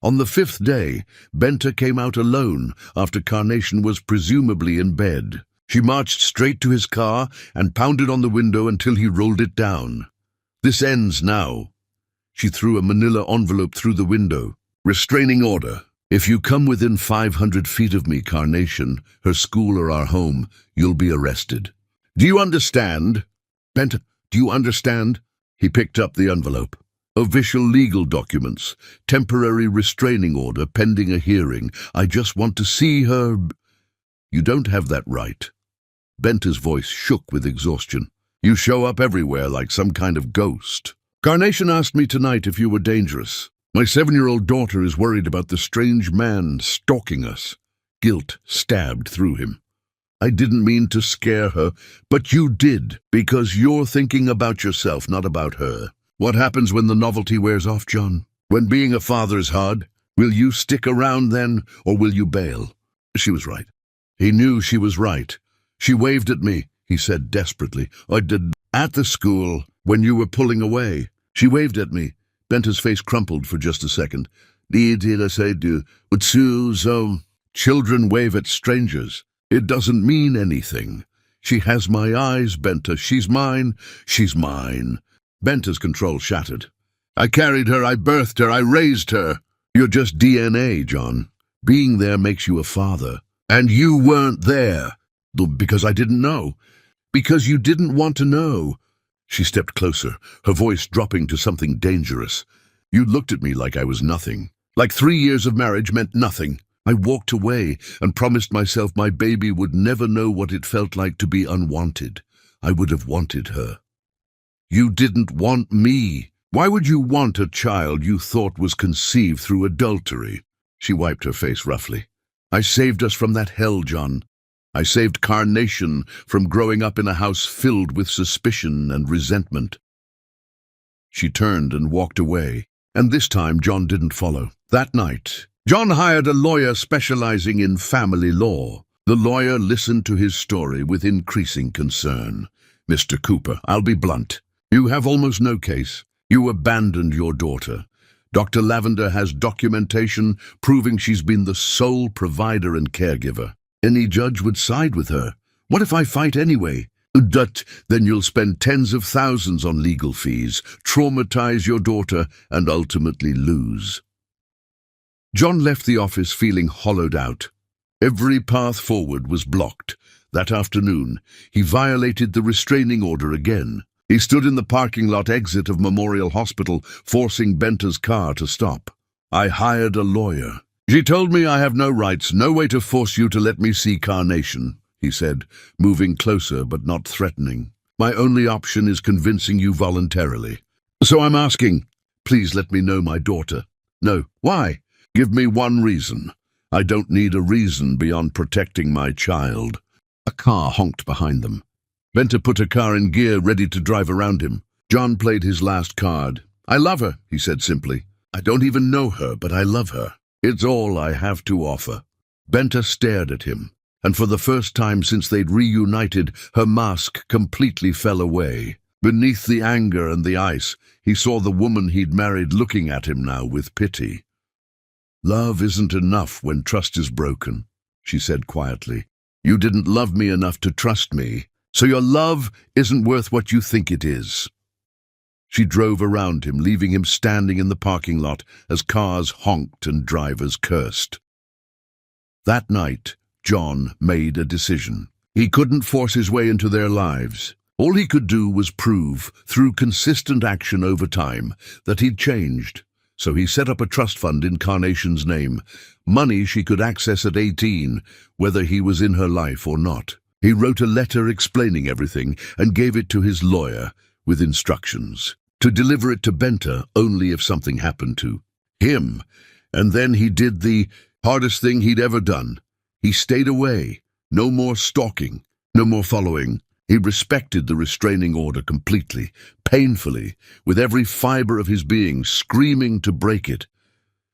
Speaker 1: On the 5th day, Benta came out alone after Carnation was presumably in bed. She marched straight to his car and pounded on the window until he rolled it down. "This ends now." She threw a manila envelope through the window. "Restraining order. If you come within 500 feet of me, Carnation, her school or our home, you'll be arrested. Do you understand?" "Benta, do you understand?" He picked up the envelope. "Official legal documents. Temporary restraining order pending a hearing. I just want to see her." "You don't have that right." Benta's voice shook with exhaustion. "You show up everywhere like some kind of ghost. Carnation asked me tonight if you were dangerous. My 7-year-old daughter is worried about the strange man stalking us." Guilt stabbed through him. "I didn't mean to scare her, but you did, because you're thinking about yourself, not about her. What happens when the novelty wears off, John? When being a father is hard? Will you stick around then, or will you bail?" She was right. He knew she was right. "She waved at me," he said desperately. "I did at the school when you were pulling away. She waved at me." Benta's face crumpled for just a second. Children wave at strangers. It doesn't mean anything. She has my eyes, Benta. She's mine. She's mine." Benta's control shattered. "I carried her, I birthed her, I raised her." "You're just DNA, John. Being there makes you a father. And you weren't there." "Because I didn't know." "Because you didn't want to know." She stepped closer, her voice dropping to something dangerous. "You looked at me like I was nothing. Like 3 years of marriage meant nothing. I walked away and promised myself my baby would never know what it felt like to be unwanted. I would have wanted her." "You didn't want me. Why would you want a child you thought was conceived through adultery?" She wiped her face roughly. "I saved us from that hell, John. I saved Carnation from growing up in a house filled with suspicion and resentment." She turned and walked away. And this time John didn't follow. That night, John hired a lawyer specializing in family law. The lawyer listened to his story with increasing concern. "Mr. Cooper, I'll be blunt. You have almost no case. You abandoned your daughter. Dr. Lavender has documentation proving she's been the sole provider and caregiver. Any judge would side with her. What if I fight anyway? Then you'll spend tens of thousands on legal fees, traumatize your daughter, and ultimately lose." John left the office feeling hollowed out. Every path forward was blocked. That afternoon, he violated the restraining order again. He stood in the parking lot exit of Memorial Hospital, forcing Benta's car to stop. "I hired a lawyer. She told me I have no rights, no way to force you to let me see Carnation," he said, moving closer but not threatening. "My only option is convincing you voluntarily. So I'm asking, please let me know my daughter." "No." "Why?" "Give me one reason. I don't need a reason beyond protecting my child." A car honked behind them. Benta put her car in gear, ready to drive around him. John played his last card. "I love her," he said simply. "I don't even know her, but I love her. It's all I have to offer." Benta stared at him, and for the first time since they'd reunited, her mask completely fell away. Beneath the anger and the ice, he saw the woman he'd married looking at him now with pity. "Love isn't enough when trust is broken," she said quietly. "You didn't love me enough to trust me, so your love isn't worth what you think it is." She drove around him, leaving him standing in the parking lot as cars honked and drivers cursed. That night, John made a decision. He couldn't force his way into their lives. All he could do was prove, through consistent action over time, that he'd changed. So he set up a trust fund in Carnation's name, money she could access at 18, whether he was in her life or not. He wrote a letter explaining everything and gave it to his lawyer with instructions to deliver it to Benta only if something happened to him. And then he did the hardest thing he'd ever done. He stayed away. No more stalking, no more following. He respected the restraining order completely, painfully, with every fiber of his being screaming to break it.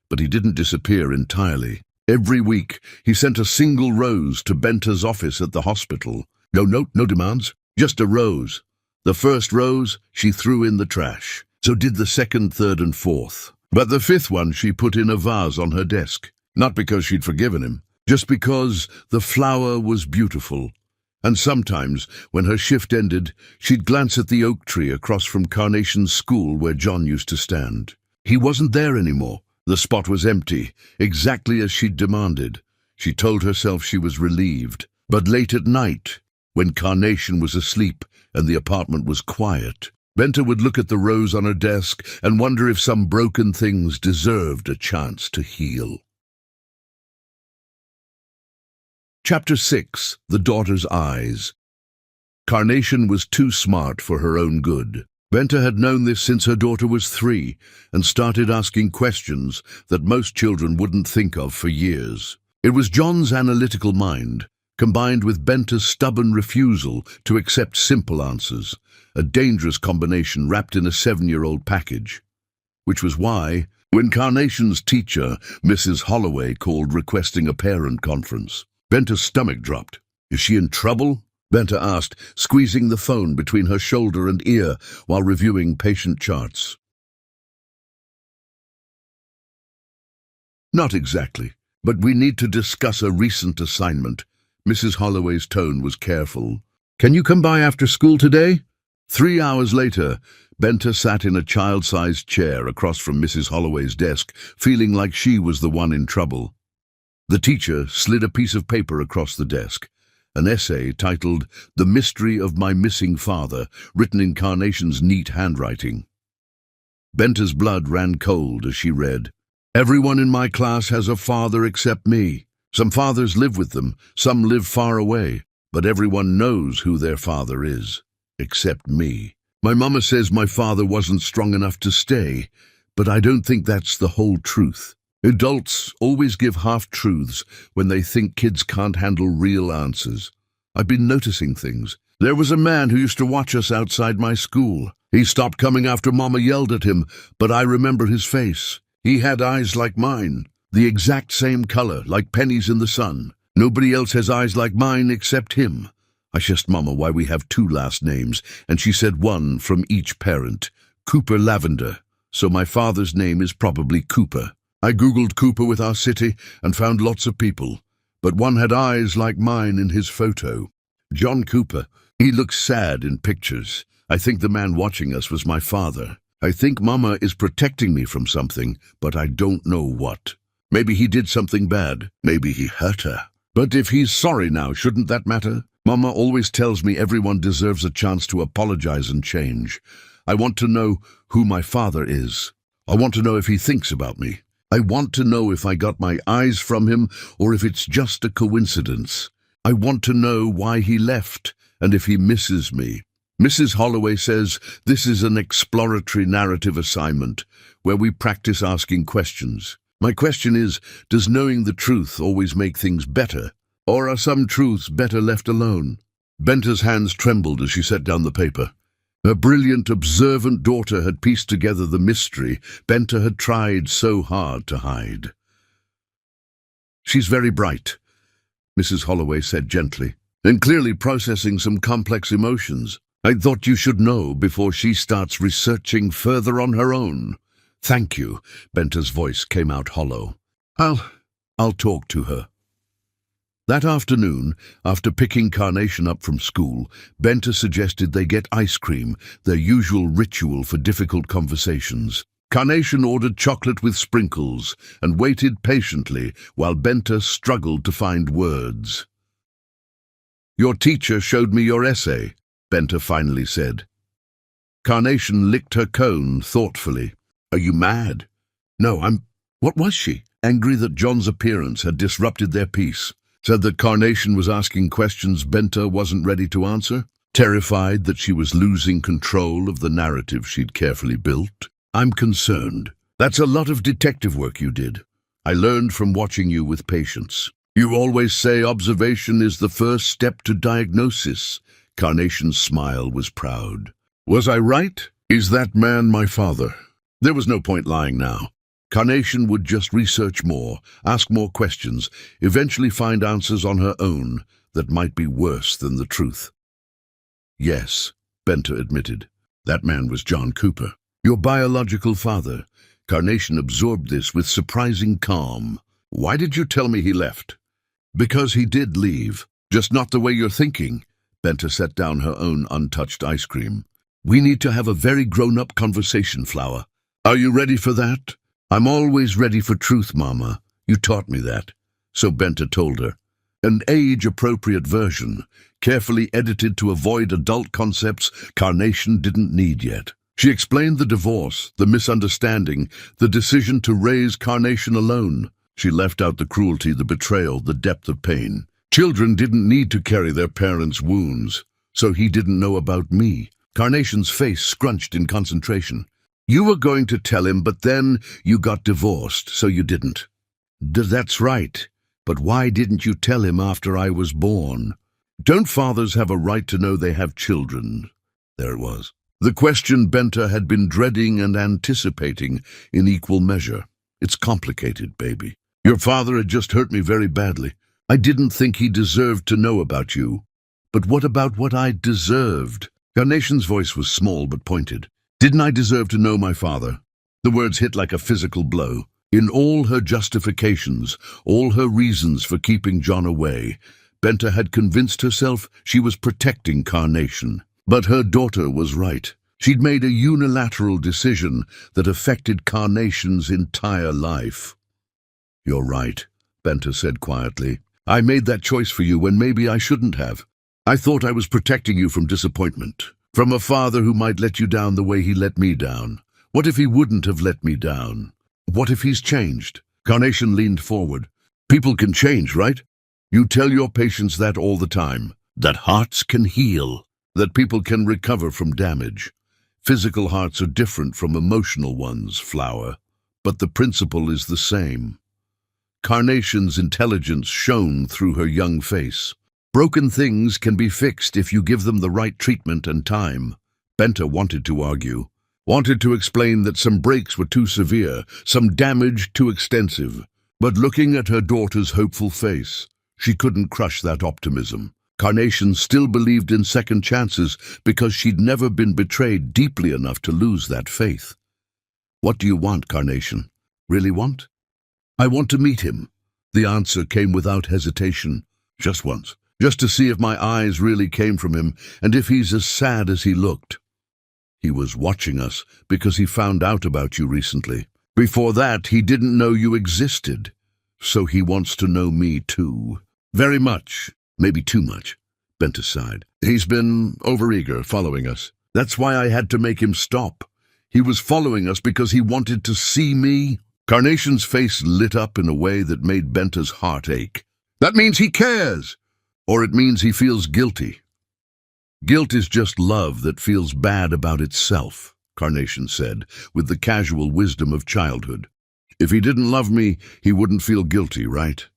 Speaker 1: But he didn't disappear entirely. Every week, he sent a single rose to Benta's office at the hospital. No note, no demands, just a rose. The first rose she threw in the trash. So did the second, third, and fourth. But the fifth one she put in a vase on her desk. Not because she'd forgiven him, just because the flower was beautiful. And sometimes, when her shift ended, she'd glance at the oak tree across from Carnation's school where John used to stand. He wasn't there anymore. The spot was empty, exactly as she'd demanded. She told herself she was relieved. But late at night, when Carnation was asleep and the apartment was quiet, Benta would look at the rose on her desk and wonder if some broken things deserved a chance to heal. Chapter 6. The Daughter's Eyes. Carnation was too smart for her own good. Benta had known this since her daughter was 3 and started asking questions that most children wouldn't think of for years. It was John's analytical mind, combined with Benta's stubborn refusal to accept simple answers, a dangerous combination wrapped in a 7-year-old package. Which was why, when Carnation's teacher, Mrs. Holloway, called requesting a parent conference, Benta's stomach dropped. "Is she in trouble?" Benta asked, squeezing the phone between her shoulder and ear while reviewing patient charts. "Not exactly, but we need to discuss a recent assignment." Mrs. Holloway's tone was careful. "Can you come by after school today?" 3 hours later, Benta sat in a child-sized chair across from Mrs. Holloway's desk, feeling like she was the one in trouble. The teacher slid a piece of paper across the desk, an essay titled "The Mystery of My Missing Father," written in Carnation's neat handwriting. Benta's blood ran cold as she read, "Everyone in my class has a father except me. Some fathers live with them, some live far away, but everyone knows who their father is, except me. My mama says my father wasn't strong enough to stay, but I don't think that's the whole truth. Adults always give half-truths when they think kids can't handle real answers. I've been noticing things. There was a man who used to watch us outside my school. He stopped coming after Mama yelled at him, but I remember his face. He had eyes like mine, the exact same color, like pennies in the sun. Nobody else has eyes like mine except him. I asked Mama why we have two last names, and she said one from each parent. Cooper Lavender, so my father's name is probably Cooper. I googled Cooper with our city and found lots of people, but one had eyes like mine in his photo. John Cooper. He looks sad in pictures. I think the man watching us was my father. I think Mama is protecting me from something, but I don't know what. Maybe he did something bad. Maybe he hurt her. But if he's sorry now, shouldn't that matter? Mama always tells me everyone deserves a chance to apologize and change. I want to know who my father is. I want to know if he thinks about me. I want to know if I got my eyes from him or if it's just a coincidence. I want to know why he left and if he misses me. Mrs. Holloway says this is an exploratory narrative assignment where we practice asking questions. My question is, does knowing the truth always make things better? Or are some truths better left alone? Benta's hands trembled as she set down the paper. Her brilliant, observant daughter had pieced together the mystery Benta had tried so hard to hide. She's very bright, Mrs. Holloway said gently, and clearly processing some complex emotions. I thought you should know before she starts researching further on her own. Thank you, Benta's voice came out hollow. I'll talk to her. That afternoon, after picking Carnation up from school, Benta suggested they get ice cream, their usual ritual for difficult conversations. Carnation ordered chocolate with sprinkles and waited patiently while Benta struggled to find words. Your teacher showed me your essay, Benta finally said. Carnation licked her cone thoughtfully. Are you mad? No, What was she? Angry that John's appearance had disrupted their peace. Said that Carnation was asking questions Benta wasn't ready to answer. Terrified that she was losing control of the narrative she'd carefully built. I'm concerned. That's a lot of detective work you did. I learned from watching you with patience. You always say observation is the first step to diagnosis. Carnation's smile was proud. Was I right? Is that man my father? There was no point lying now. Carnation would just research more, ask more questions, eventually find answers on her own that might be worse than the truth. Yes, Benta admitted. That man was John Cooper. Your biological father. Carnation absorbed this with surprising calm. Why did you tell me he left? Because he did leave. Just not the way you're thinking. Benta set down her own untouched ice cream. We need to have a very grown-up conversation, Flower. Are you ready for that? I'm always ready for truth, Mama. You taught me that. So Benta told her. An age-appropriate version, carefully edited to avoid adult concepts Carnation didn't need yet. She explained the divorce, the misunderstanding, the decision to raise Carnation alone. She left out the cruelty, the betrayal, the depth of pain. Children didn't need to carry their parents' wounds, so he didn't know about me. Carnation's face scrunched in concentration. You were going to tell him, but then you got divorced, so you didn't. That's right. But why didn't you tell him after I was born? Don't fathers have a right to know they have children? There it was. The question Benta had been dreading and anticipating in equal measure. It's complicated, baby. Your father had just hurt me very badly. I didn't think he deserved to know about you. But what about what I deserved? Carnation's voice was small but pointed. Didn't I deserve to know my father? The words hit like a physical blow. In all her justifications, all her reasons for keeping John away, Benta had convinced herself she was protecting Carnation. But her daughter was right. She'd made a unilateral decision that affected Carnation's entire life. You're right, Benta said quietly. I made that choice for you when maybe I shouldn't have. I thought I was protecting you from disappointment. From a father who might let you down the way he let me down. What if he wouldn't have let me down? What if he's changed? Carnation leaned forward. People can change, right? You tell your patients that all the time. That hearts can heal. That people can recover from damage. Physical hearts are different from emotional ones, Flower. But the principle is the same. Carnation's intelligence shone through her young face. Broken things can be fixed if you give them the right treatment and time. Benta wanted to argue, wanted to explain that some breaks were too severe, some damage too extensive. But looking at her daughter's hopeful face, she couldn't crush that optimism. Carnation still believed in second chances because she'd never been betrayed deeply enough to lose that faith. "What do you want, Carnation? Really want?" "I want to meet him." The answer came without hesitation. "Just once. Just to see if my eyes really came from him and if he's as sad as he looked." "He was watching us because he found out about you recently. Before that, he didn't know you existed. So he wants to know me too." "Very much. Maybe too much," Benta sighed. "He's been overeager following us. That's why I had to make him stop. He was following us because he wanted to see me." Carnation's face lit up in a way that made Benta's heart ache. "That means he cares! Or it means he feels guilty." "Guilt is just love that feels bad about itself," Carnation said, with the casual wisdom of childhood. "If he didn't love me, he wouldn't feel guilty, right?"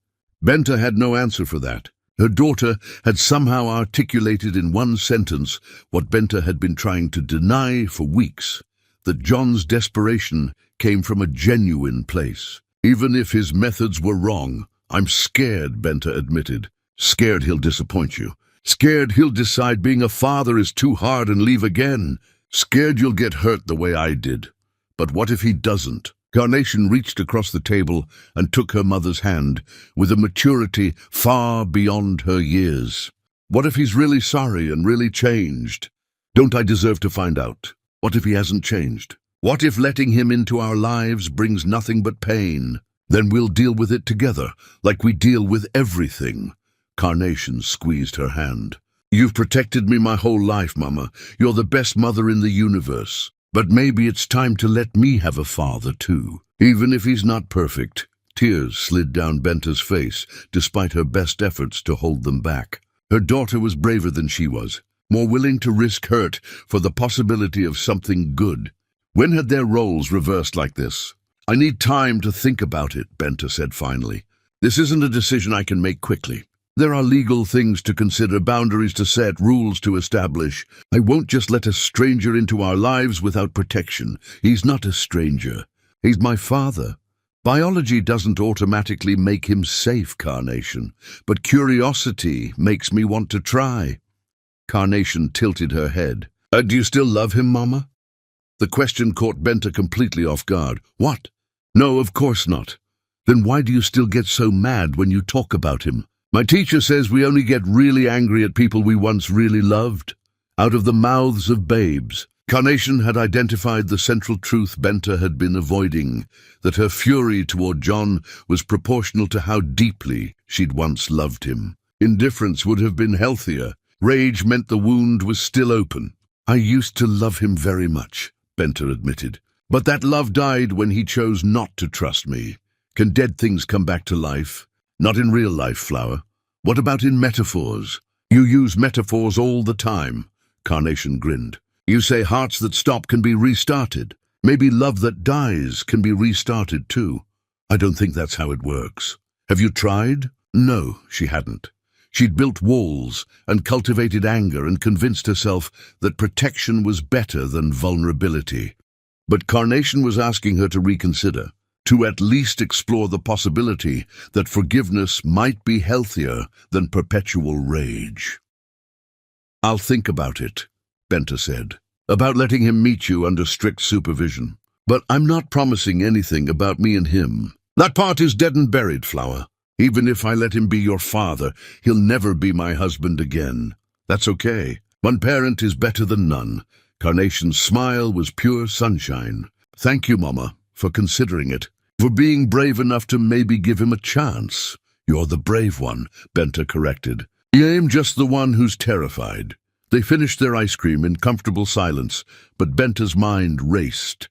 Speaker 1: Benta had no answer for that. Her daughter had somehow articulated in one sentence what Benta had been trying to deny for weeks, that John's desperation came from a genuine place. "Even if his methods were wrong, I'm scared," Benta admitted. "Scared he'll disappoint you. Scared he'll decide being a father is too hard and leave again. Scared you'll get hurt the way I did. But what if he doesn't?" Carnation reached across the table and took her mother's hand, with a maturity far beyond her years. "What if he's really sorry and really changed? Don't I deserve to find out? What if he hasn't changed? What if letting him into our lives brings nothing but pain? Then we'll deal with it together, like we deal with everything." Carnation squeezed her hand. "You've protected me my whole life, Mama. You're the best mother in the universe. But maybe it's time to let me have a father, too. Even if he's not perfect." Tears slid down Benta's face, despite her best efforts to hold them back. Her daughter was braver than she was, more willing to risk hurt for the possibility of something good. When had their roles reversed like this? "I need time to think about it," Benta said finally. "This isn't a decision I can make quickly. There are legal things to consider, boundaries to set, rules to establish. I won't just let a stranger into our lives without protection. He's not a stranger. He's my father. Biology doesn't automatically make him safe, Carnation, but curiosity makes me want to try." Carnation tilted her head. "Do you still love him, Mama?" The question caught Benta completely off guard. "What? No, of course not. Then why do you still get so mad when you talk about him?" "My teacher says we only get really angry at people we once really loved. Out of the mouths of babes." Carnation had identified the central truth Benta had been avoiding, that her fury toward John was proportional to how deeply she'd once loved him. Indifference would have been healthier. Rage meant the wound was still open. "I used to love him very much," Benta admitted. "But that love died when he chose not to trust me. Can dead things come back to life? Not in real life, Flower. What about in metaphors?" "You use metaphors all the time," Carnation grinned. "You say hearts that stop can be restarted. Maybe love that dies can be restarted too. I don't think that's how it works. Have you tried?" No, she hadn't. She'd built walls and cultivated anger and convinced herself that protection was better than vulnerability. But Carnation was asking her to reconsider, to at least explore the possibility that forgiveness might be healthier than perpetual rage. "I'll think about it," Benta said, "about letting him meet you under strict supervision. But I'm not promising anything about me and him. That part is dead and buried, Flower. Even if I let him be your father, he'll never be my husband again. That's okay. One parent is better than none." Carnation's smile was pure sunshine. "Thank you, Mama, for considering it. For being brave enough to maybe give him a chance." "You're the brave one," Benta corrected. "I'm just the one who's terrified." They finished their ice cream in comfortable silence, but Benta's mind raced.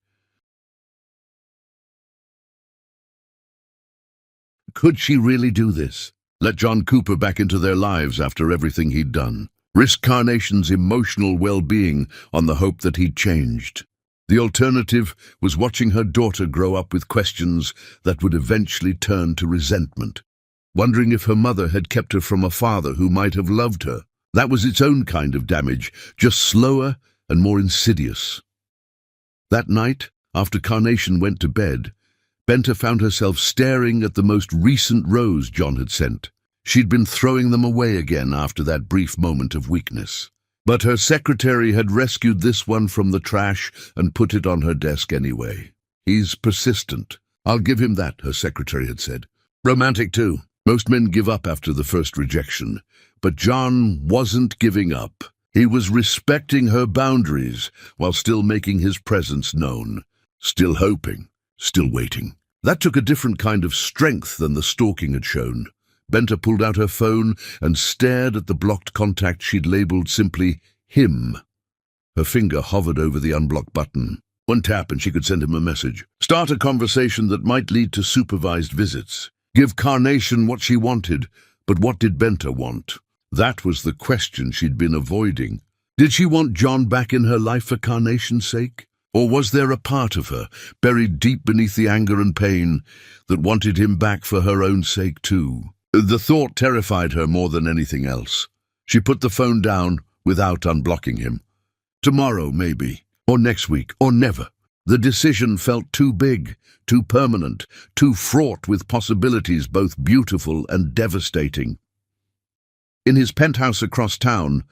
Speaker 1: Could she really do this? Let John Cooper back into their lives after everything he'd done? Risk Carnation's emotional well-being on the hope that he'd changed? The alternative was watching her daughter grow up with questions that would eventually turn to resentment, wondering if her mother had kept her from a father who might have loved her. That was its own kind of damage, just slower and more insidious. That night, after Carnation went to bed, Benta found herself staring at the most recent rose John had sent. She'd been throwing them away again after that brief moment of weakness. But her secretary had rescued this one from the trash and put it on her desk anyway. He's persistent. I'll give him that, her secretary had said. Romantic too. Most men give up after the first rejection. But John wasn't giving up. He was respecting her boundaries while still making his presence known. Still hoping. Still waiting. That took a different kind of strength than the stalking had shown. Benta pulled out her phone and stared at the blocked contact she'd labeled simply him. Her finger hovered over the unblock button. One tap and she could send him a message. Start a conversation that might lead to supervised visits. Give Carnation what she wanted, but what did Benta want? That was the question she'd been avoiding. Did she want John back in her life for Carnation's sake? Or was there a part of her, buried deep beneath the anger and pain, that wanted him back for her own sake too? The thought terrified her more than anything else. She put the phone down without unblocking him. Tomorrow, maybe, or next week, or never. The decision felt too big, too permanent, too fraught with possibilities both beautiful and devastating. In his penthouse across town,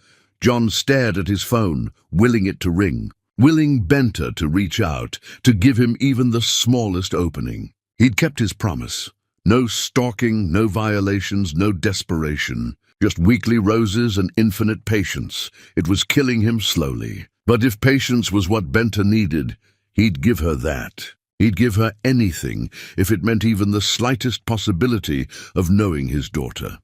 Speaker 1: John stared at his phone, willing it to ring, willing Benta to reach out, to give him even the smallest opening. He'd kept his promise. No stalking, no violations, no desperation. Just weekly roses and infinite patience. It was killing him slowly. But if patience was what Benta needed, he'd give her that. He'd give her anything if it meant even the slightest possibility of knowing his daughter.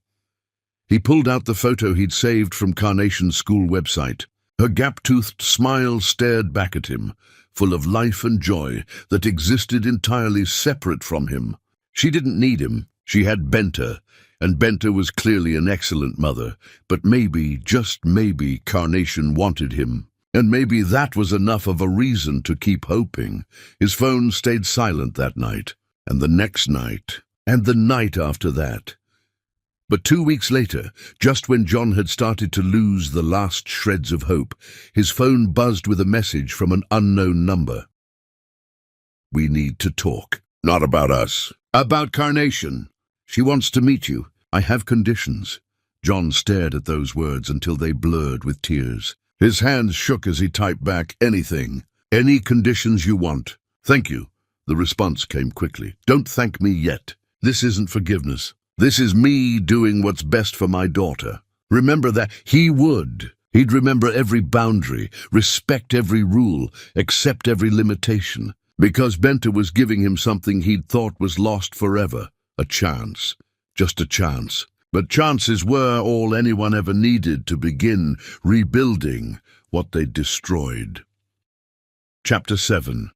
Speaker 1: He pulled out the photo he'd saved from Carnation's school website. Her gap-toothed smile stared back at him, full of life and joy that existed entirely separate from him. She didn't need him. She had Benta, and Benta was clearly an excellent mother. But maybe, just maybe, Carnation wanted him. And maybe that was enough of a reason to keep hoping. His phone stayed silent that night, and the next night, and the night after that. But 2 weeks later, just when John had started to lose the last shreds of hope, his phone buzzed with a message from an unknown number. We need to talk. Not about us. About Carnation. She wants to meet you. I have conditions. John stared at those words until they blurred with tears. His hands shook as he typed back, anything. Any conditions you want. Thank you. The response came quickly. Don't thank me yet. This isn't forgiveness. This is me doing what's best for my daughter. Remember that. He would. He'd remember every boundary, respect every rule, accept every limitation. Because Benta was giving him something he'd thought was lost forever. A chance. Just a chance. But chances were all anyone ever needed to begin rebuilding what they'd destroyed. Chapter 7.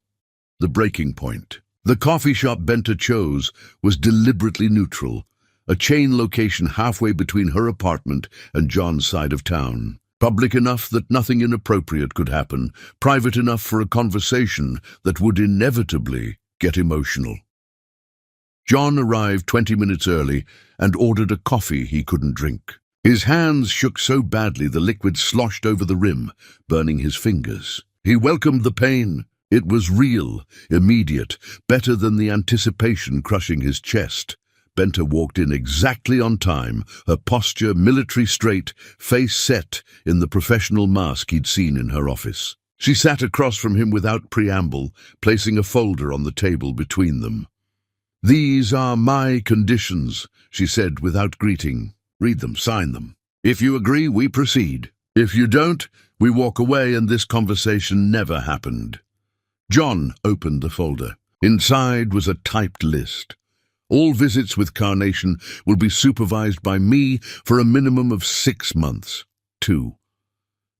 Speaker 1: The Breaking Point. The coffee shop Benta chose was deliberately neutral, a chain location halfway between her apartment and John's side of town. Public enough that nothing inappropriate could happen, private enough for a conversation that would inevitably get emotional. John arrived 20 minutes early and ordered a coffee he couldn't drink. His hands shook so badly the liquid sloshed over the rim, burning his fingers. He welcomed the pain. It was real, immediate, better than the anticipation crushing his chest. Benta walked in exactly on time, her posture military straight, face set in the professional mask he'd seen in her office. She sat across from him without preamble, placing a folder on the table between them. These are my conditions, she said without greeting. Read them, sign them. If you agree, we proceed. If you don't, we walk away and this conversation never happened. John opened the folder. Inside was a typed list. All visits with Carnation will be supervised by me for a minimum of 6 months. 2.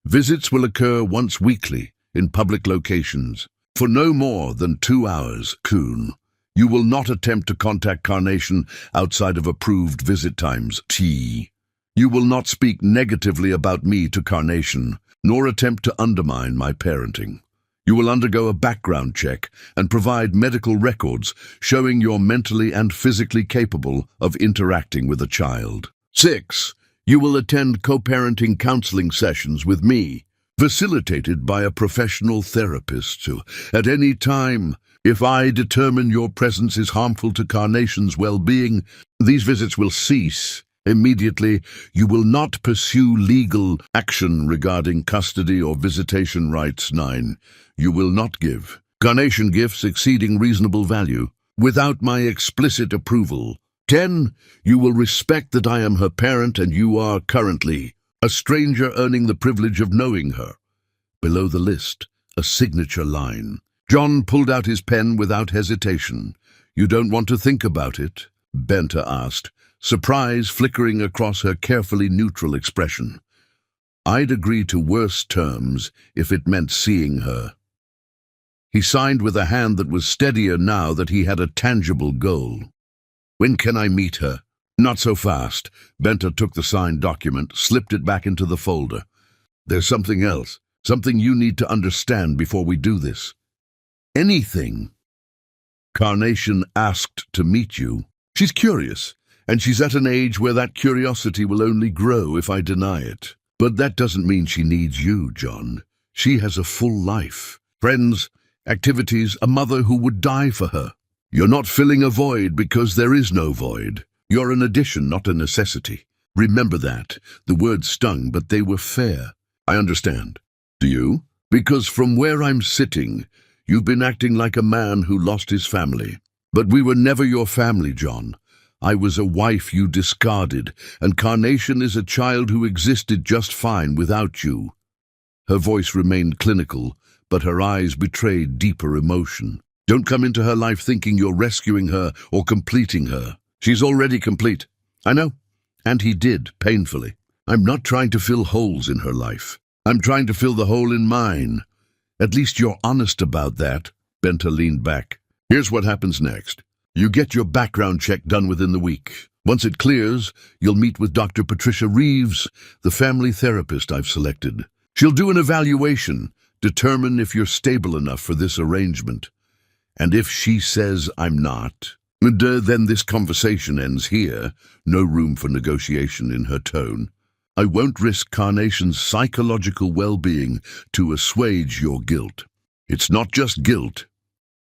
Speaker 1: Visits will occur once weekly in public locations. For no more than 2 hours, Coon. You will not attempt to contact Carnation outside of approved visit times. T. You will not speak negatively about me to Carnation, nor attempt to undermine my parenting. You will undergo a background check and provide medical records showing you're mentally and physically capable of interacting with a child. 6. You will attend co-parenting counseling sessions with me. facilitated by a professional therapist. So, at any time, if I determine your presence is harmful to Carnation's well-being, these visits will cease immediately. You will not pursue legal action regarding custody or visitation rights. 9. You will not give Carnation gifts exceeding reasonable value without my explicit approval. 10. You will respect that I am her parent and you are currently a stranger earning the privilege of knowing her. Below the list, a signature line. John pulled out his pen without hesitation. You don't want to think about it? Benta asked, surprise flickering across her carefully neutral expression. I'd agree to worse terms if it meant seeing her. He signed with a hand that was steadier now that he had a tangible goal. When can I meet her? Not so fast. Benta took the signed document, slipped it back into the folder. There's something else, something you need to understand before we do this. Anything. Carnation asked to meet you. She's curious, and she's at an age where that curiosity will only grow if I deny it. But that doesn't mean she needs you, John. She has a full life. Friends, activities, a mother who would die for her. You're not filling a void because there is no void. You're an addition, not a necessity. Remember that. The words stung, but they were fair. I understand. Do you? Because from where I'm sitting, you've been acting like a man who lost his family. But we were never your family, John. I was a wife you discarded, and Carnation is a child who existed just fine without you. Her voice remained clinical, but her eyes betrayed deeper emotion. Don't come into her life thinking you're rescuing her or completing her. She's already complete. I know. And he did, painfully. I'm not trying to fill holes in her life. I'm trying to fill the hole in mine. At least you're honest about that. Benta leaned back. Here's what happens next. You get your background check done within the week. Once it clears, you'll meet with Dr. Patricia Reeves, the family therapist I've selected. She'll do an evaluation, determine if you're stable enough for this arrangement. And if she says I'm not, then this conversation ends here. No room for negotiation in her tone. I won't risk Carnation's psychological well-being to assuage your guilt. It's not just guilt.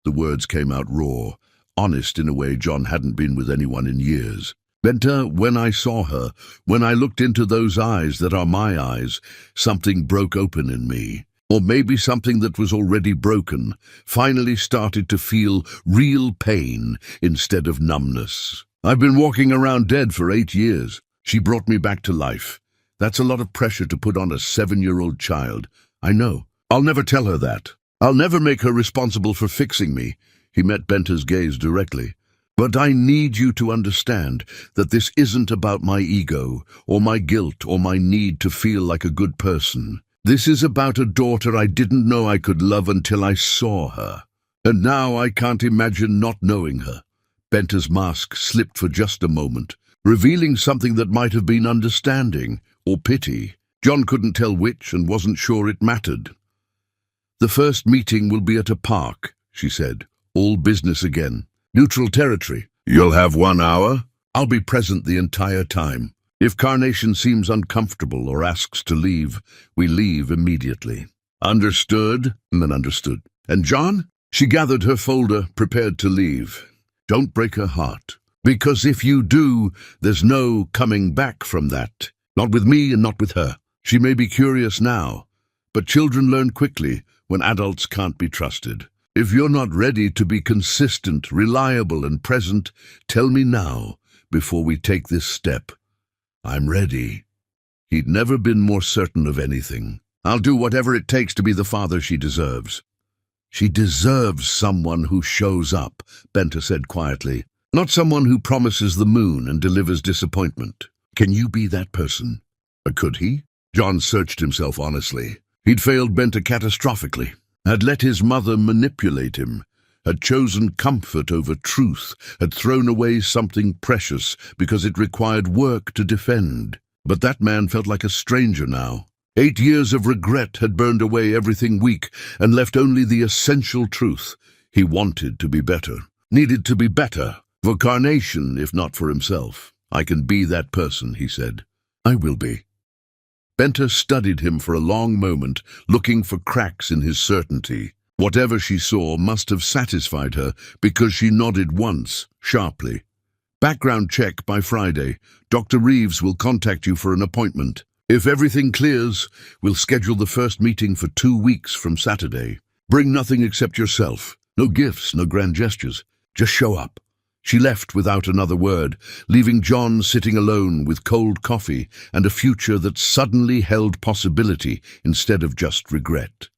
Speaker 1: The words came out raw, honest in a way John hadn't been with anyone in years. Benta, when I saw her, when I looked into those eyes that are my eyes, something broke open in me. Or maybe something that was already broken finally started to feel real pain instead of numbness. I've been walking around dead for 8 years. She brought me back to life. That's a lot of pressure to put on a 7-year-old child. I know. I'll never tell her that. I'll never make her responsible for fixing me. He met Benta's gaze directly. But I need you to understand that this isn't about my ego, or my guilt, or my need to feel like a good person. This is about a daughter I didn't know I could love until I saw her. And now I can't imagine not knowing her. Benta's mask slipped for just a moment, revealing something that might have been understanding or pity. John couldn't tell which and wasn't sure it mattered. The first meeting will be at a park, she said. All business again. Neutral territory. You'll have 1 hour. I'll be present the entire time. If Carnation seems uncomfortable or asks to leave, we leave immediately. Understood? And then understood. And John? She gathered her folder, prepared to leave. Don't break her heart. Because if you do, there's no coming back from that. Not with me and not with her. She may be curious now, but children learn quickly when adults can't be trusted. If you're not ready to be consistent, reliable, and present, tell me now, before we take this step. I'm ready. He'd never been more certain of anything. I'll do whatever it takes to be the father she deserves. She deserves someone who shows up, Benta said quietly. Not someone who promises the moon and delivers disappointment. Can you be that person? Could he? John searched himself honestly. He'd failed Benta catastrophically, had let his mother manipulate him, had chosen comfort over truth, had thrown away something precious because it required work to defend. But that man felt like a stranger now. 8 years of regret had burned away everything weak and left only the essential truth. He wanted to be better, needed to be better, for Carnation, if not for himself. I can be that person, he said. I will be. Benta studied him for a long moment, looking for cracks in his certainty. Whatever she saw must have satisfied her, because she nodded once, sharply. Background check by Friday. Dr. Reeves will contact you for an appointment. If everything clears, we'll schedule the first meeting for 2 weeks from Saturday. Bring nothing except yourself. No gifts, no grand gestures. Just show up. She left without another word, leaving John sitting alone with cold coffee and a future that suddenly held possibility instead of just regret.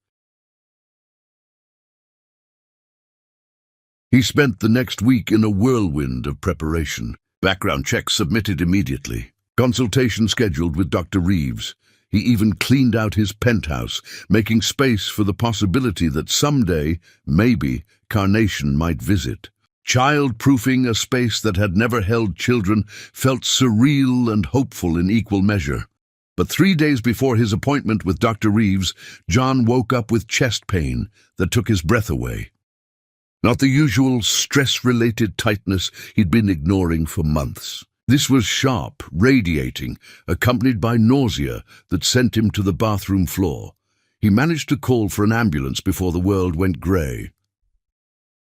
Speaker 1: He spent the next week in a whirlwind of preparation. Background checks submitted immediately. Consultation scheduled with Dr. Reeves. He even cleaned out his penthouse, making space for the possibility that someday, maybe, Carnation might visit. Child-proofing a space that had never held children felt surreal and hopeful in equal measure. But 3 days before his appointment with Dr. Reeves, John woke up with chest pain that took his breath away. Not the usual stress-related tightness he'd been ignoring for months. This was sharp, radiating, accompanied by nausea that sent him to the bathroom floor. He managed to call for an ambulance before the world went grey.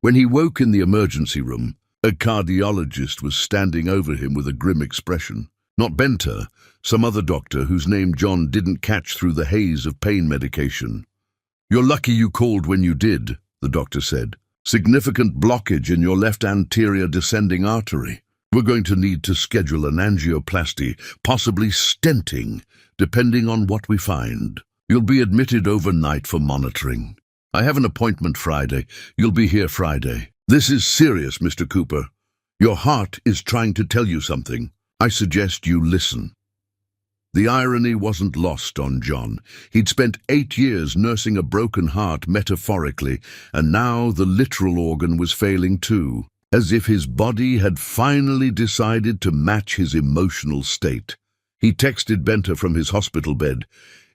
Speaker 1: When he woke in the emergency room, a cardiologist was standing over him with a grim expression. Not Benta, some other doctor whose name John didn't catch through the haze of pain medication. "You're lucky you called when you did," the doctor said. "Significant blockage in your left anterior descending artery. We're going to need to schedule an angioplasty, possibly stenting, depending on what we find. You'll be admitted overnight for monitoring. I have an appointment Friday. You'll be here Friday. This is serious, Mr. Cooper. Your heart is trying to tell you something. I suggest you listen." The irony wasn't lost on John. He'd spent 8 years nursing a broken heart metaphorically, and now the literal organ was failing too, as if his body had finally decided to match his emotional state. He texted Benta from his hospital bed.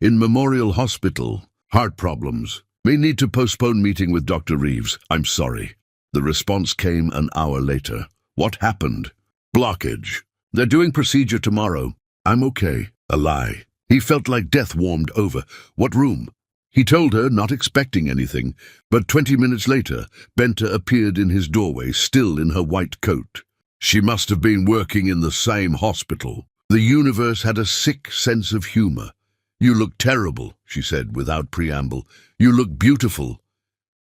Speaker 1: "In Memorial Hospital, heart problems. May need to postpone meeting with Dr. Reeves. I'm sorry." The response came an hour later. "What happened?" "Blockage. They're doing procedure tomorrow." "I'm okay." A lie. He felt like death warmed over. "What room?" He told her, not expecting anything, but 20 minutes later, Benta appeared in his doorway, still in her white coat. She must have been working in the same hospital. The universe had a sick sense of humor. "You look terrible," she said without preamble. "You look beautiful."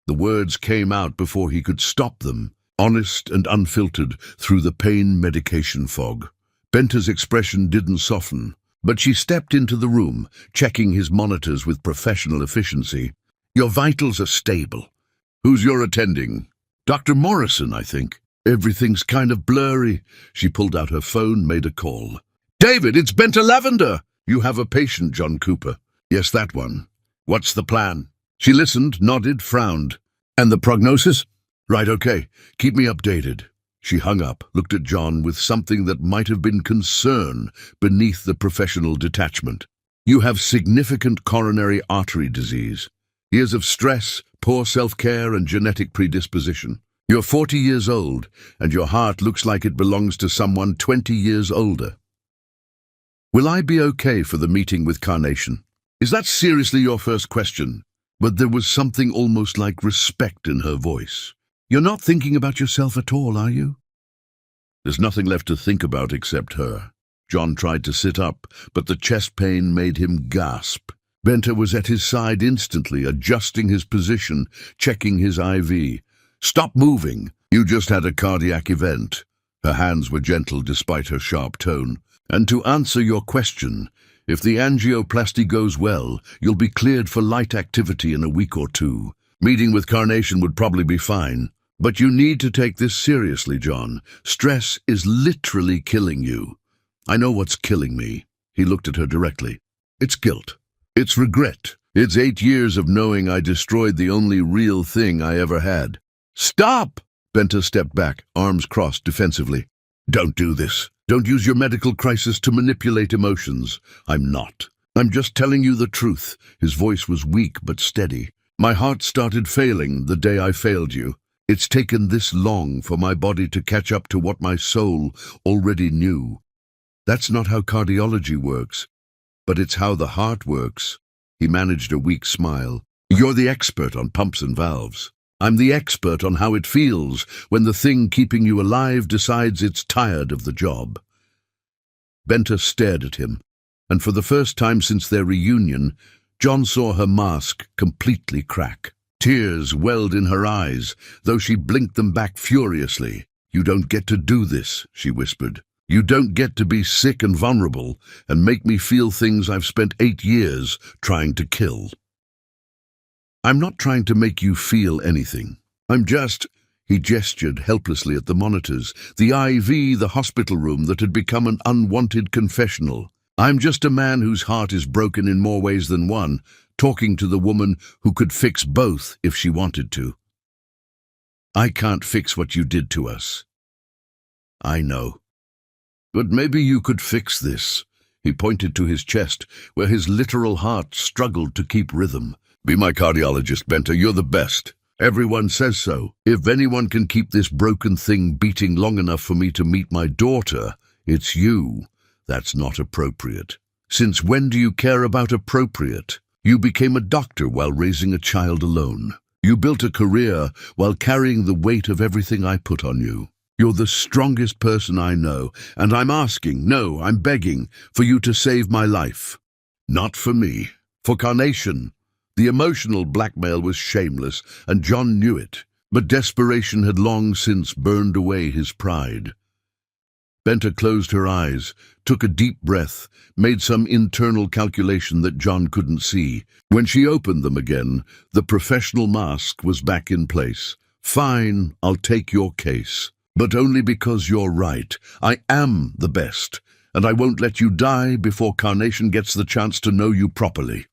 Speaker 1: The words came out before he could stop them, honest and unfiltered through the pain medication fog. Benta's expression didn't soften, but she stepped into the room, checking his monitors with professional efficiency. "Your vitals are stable. Who's your attending?" "Dr. Morrison, I think." "Everything's kind of blurry." She pulled out her phone, made a call. "David, it's Benta Lavender!" "You have a patient, John Cooper." "Yes, that one." "What's the plan?" She listened, nodded, frowned. "And the prognosis?" "Right, okay. Keep me updated." She hung up, looked at John with something that might have been concern beneath the professional detachment. "You have significant coronary artery disease. Years of stress, poor self-care, and genetic predisposition. You're 40 years old, and your heart looks like it belongs to someone 20 years older. Will I be okay for the meeting with Carnation?" "Is that seriously your first question?" But there was something almost like respect in her voice. "You're not thinking about yourself at all, are you?" There's nothing left to think about except her. John tried to sit up, but the chest pain made him gasp. Benta was at his side instantly, adjusting his position, checking his IV. "Stop moving. You just had a cardiac event." Her hands were gentle despite her sharp tone. "And to answer your question, if the angioplasty goes well, you'll be cleared for light activity in a week or 2. Meeting with Carnation would probably be fine. But you need to take this seriously, John. Stress is literally killing you." "I know what's killing me." He looked at her directly. "It's guilt. It's regret. It's 8 years of knowing I destroyed the only real thing I ever had." "Stop!" Benta stepped back, arms crossed defensively. "Don't do this. Don't use your medical crisis to manipulate emotions." "I'm not. I'm just telling you the truth." His voice was weak but steady. "My heart started failing the day I failed you. It's taken this long for my body to catch up to what my soul already knew. That's not how cardiology works. But it's how the heart works. He managed a weak smile. You're the expert on pumps and valves. I'm the expert on how it feels when the thing keeping you alive decides it's tired of the job. Benta stared at him, and for the first time since their reunion, John saw her mask completely crack. Tears welled in her eyes, though she blinked them back furiously. You don't get to do this, she whispered. You don't get to be sick and vulnerable and make me feel things I've spent 8 years trying to kill. I'm not trying to make you feel anything. I'm just... He gestured helplessly at the monitors, the IV, the hospital room that had become an unwanted confessional. I'm just a man whose heart is broken in more ways than one, talking to the woman who could fix both if she wanted to. I can't fix what you did to us. I know. But maybe you could fix this. He pointed to his chest, where his literal heart struggled to keep rhythm. Be my cardiologist, Benta. You're the best. Everyone says so. If anyone can keep this broken thing beating long enough for me to meet my daughter, it's you. That's not appropriate. Since when do you care about appropriate? You became a doctor while raising a child alone. You built a career while carrying the weight of everything I put on you. You're the strongest person I know, and I'm asking, no, I'm begging, for you to save my life. Not for me, for Carnation. The emotional blackmail was shameless, and John knew it, but desperation had long since burned away his pride. Benta closed her eyes, took a deep breath, made some internal calculation that John couldn't see. When she opened them again, the professional mask was back in place. Fine, I'll take your case. But only because you're right. I am the best, and I won't let you die before Carnation gets the chance to know you properly.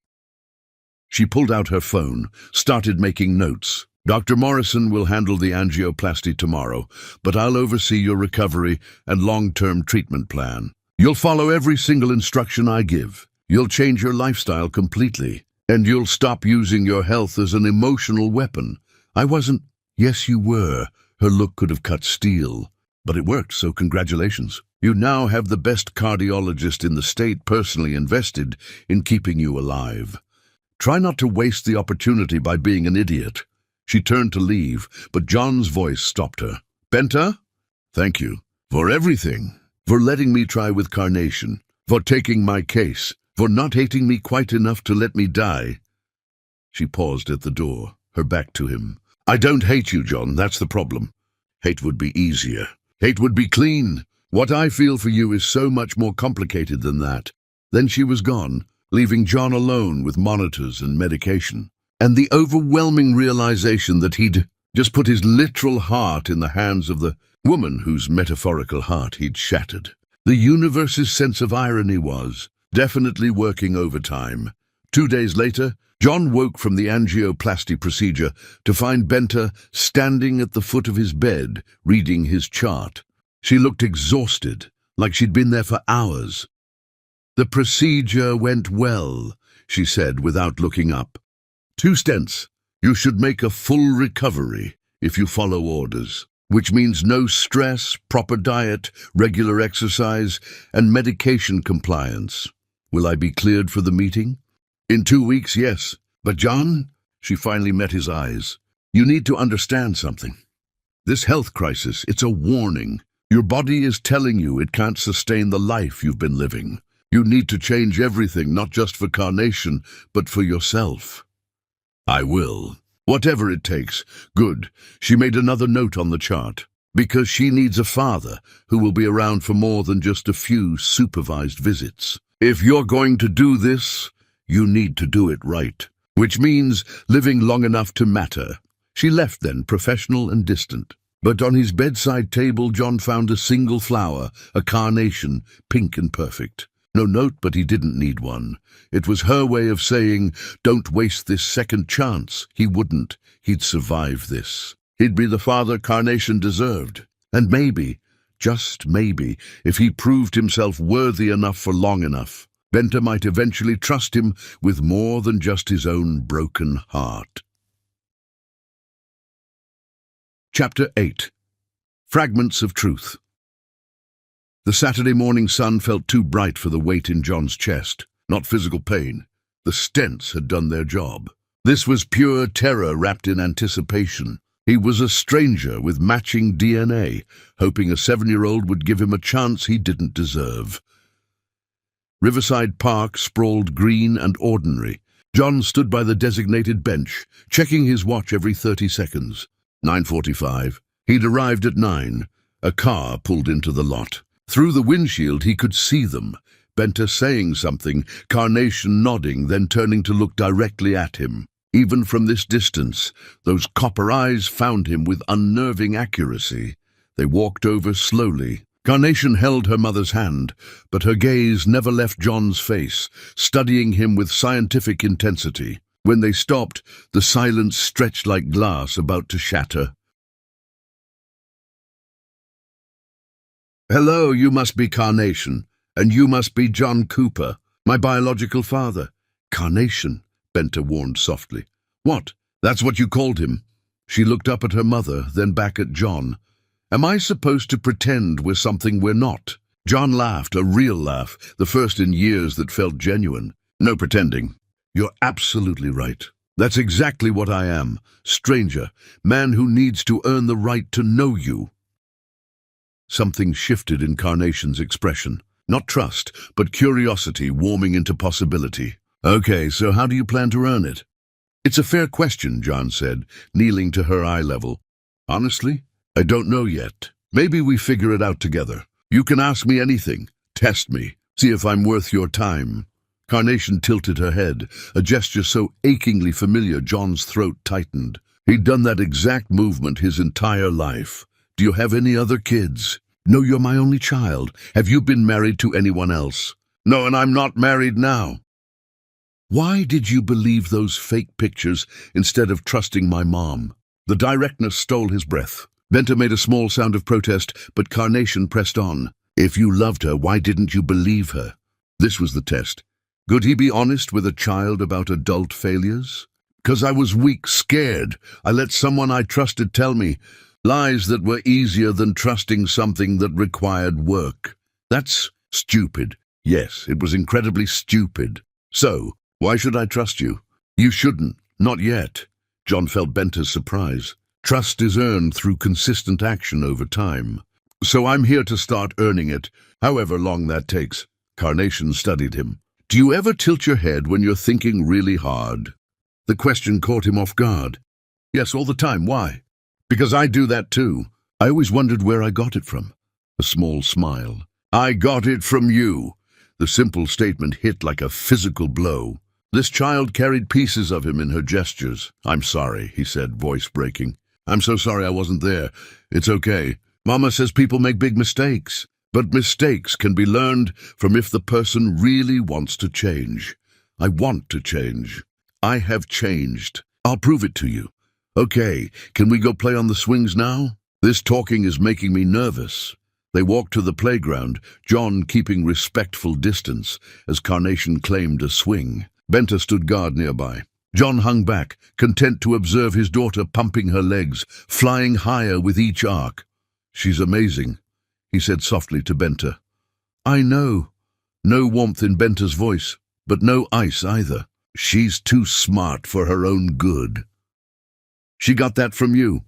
Speaker 1: She pulled out her phone, started making notes. Dr. Morrison will handle the angioplasty tomorrow, but I'll oversee your recovery and long-term treatment plan. You'll follow every single instruction I give. You'll change your lifestyle completely, and you'll stop using your health as an emotional weapon. I wasn't... Yes, you were. Her look could have cut steel. But it worked, so congratulations. You now have the best cardiologist in the state personally invested in keeping you alive. Try not to waste the opportunity by being an idiot. She turned to leave, but John's voice stopped her. Benta? Thank you. For everything. For letting me try with Carnation. For taking my case. For not hating me quite enough to let me die. She paused at the door, her back to him. I don't hate you, John, that's the problem. Hate would be easier. Hate would be clean. What I feel for you is so much more complicated than that. Then she was gone, leaving John alone with monitors and medication. And the overwhelming realization that he'd just put his literal heart in the hands of the woman whose metaphorical heart he'd shattered. The universe's sense of irony was definitely working overtime. 2 days later, John woke from the angioplasty procedure to find Benta standing at the foot of his bed, reading his chart. She looked exhausted, like she'd been there for hours. The procedure went well, she said without looking up. 2 stents. You should make a full recovery if you follow orders, which means no stress, proper diet, regular exercise, and medication compliance. Will I be cleared for the meeting? In 2 weeks, yes. But John, she finally met his eyes. You need to understand something. This health crisis, it's a warning. Your body is telling you it can't sustain the life you've been living. You need to change everything, not just for Carnation, but for yourself. I will. Whatever it takes. Good. She made another note on the chart. Because she needs a father who will be around for more than just a few supervised visits. If you're going to do this, you need to do it right. Which means living long enough to matter. She left then, professional and distant. But on his bedside table, John found a single flower, a carnation, pink and perfect. No note, but he didn't need one. It was her way of saying, don't waste this second chance. He wouldn't. He'd survive this. He'd be the father Carnation deserved. And maybe, just maybe, if he proved himself worthy enough for long enough, Benta might eventually trust him with more than just his own broken heart. Chapter 8. Fragments of Truth. The Saturday morning sun felt too bright for the weight in John's chest. not physical pain. The stents had done their job. This was pure terror wrapped in anticipation. He was a stranger with matching DNA, hoping a 7-year-old would give him a chance he didn't deserve. Riverside Park sprawled green and ordinary. John stood by the designated bench, checking his watch every 30 seconds. 9:45. He'd arrived at 9. A car pulled into the lot. Through the windshield he could see them. Benter saying something, Carnation nodding, then turning to look directly at him. Even from this distance, those copper eyes found him with unnerving accuracy. They walked over slowly. Carnation held her mother's hand, but her gaze never left John's face, studying him with scientific intensity. When they stopped, the silence stretched like glass about to shatter. "Hello, you must be Carnation, and you must be John Cooper, my biological father." "Carnation," Benter warned softly. "What? That's what you called him?" She looked up at her mother, then back at John. "Am I supposed to pretend we're something we're not?" John laughed, a real laugh, the first in years that felt genuine. "No pretending. You're absolutely right. That's exactly what I am. Stranger, man who needs to earn the right to know you." Something shifted in Carnation's expression. Not trust, but curiosity warming into possibility. "Okay, so how do you plan to earn it?" "It's a fair question," John said, kneeling to her eye level. "Honestly, I don't know yet. Maybe we figure it out together. You can ask me anything. Test me. See if I'm worth your time." Carnation tilted her head, a gesture so achingly familiar John's throat tightened. He'd done that exact movement his entire life. "Do you have any other kids?" "No, you're my only child. Have you been married to anyone else?" "No, and I'm not married now." "Why did you believe those fake pictures instead of trusting my mom?" The directness stole his breath. Benter made a small sound of protest, but Carnation pressed on. "If you loved her, why didn't you believe her?" This was the test. Could he be honest with a child about adult failures? "'Cause I was weak, scared. I let someone I trusted tell me lies that were easier than trusting something that required work. That's stupid." Yes, it was incredibly stupid. "So, why should I trust you?" "You shouldn't. Not yet." John felt Benter's surprise. "Trust is earned through consistent action over time. So I'm here to start earning it, however long that takes." Carnation studied him. "Do you ever tilt your head when you're thinking really hard?" The question caught him off guard. "Yes, all the time. Why?" "Because I do that too. I always wondered where I got it from." A small smile. "I got it from you." The simple statement hit like a physical blow. This child carried pieces of him in her gestures. "I'm sorry," he said, voice breaking. "I'm so sorry I wasn't there. It's okay. Mama says people make big mistakes. But mistakes can be learned from if the person really wants to change. I want to change. I have changed. I'll prove it to you." "Okay, can we go play on the swings now? This talking is making me nervous." They walked to the playground, John keeping respectful distance as Carnation claimed a swing. Benter stood guard nearby. John hung back, content to observe his daughter pumping her legs, flying higher with each arc. "She's amazing," he said softly to Benter. "I know." No warmth in Benter's voice, but no ice either. "She's too smart for her own good." "She got that from you."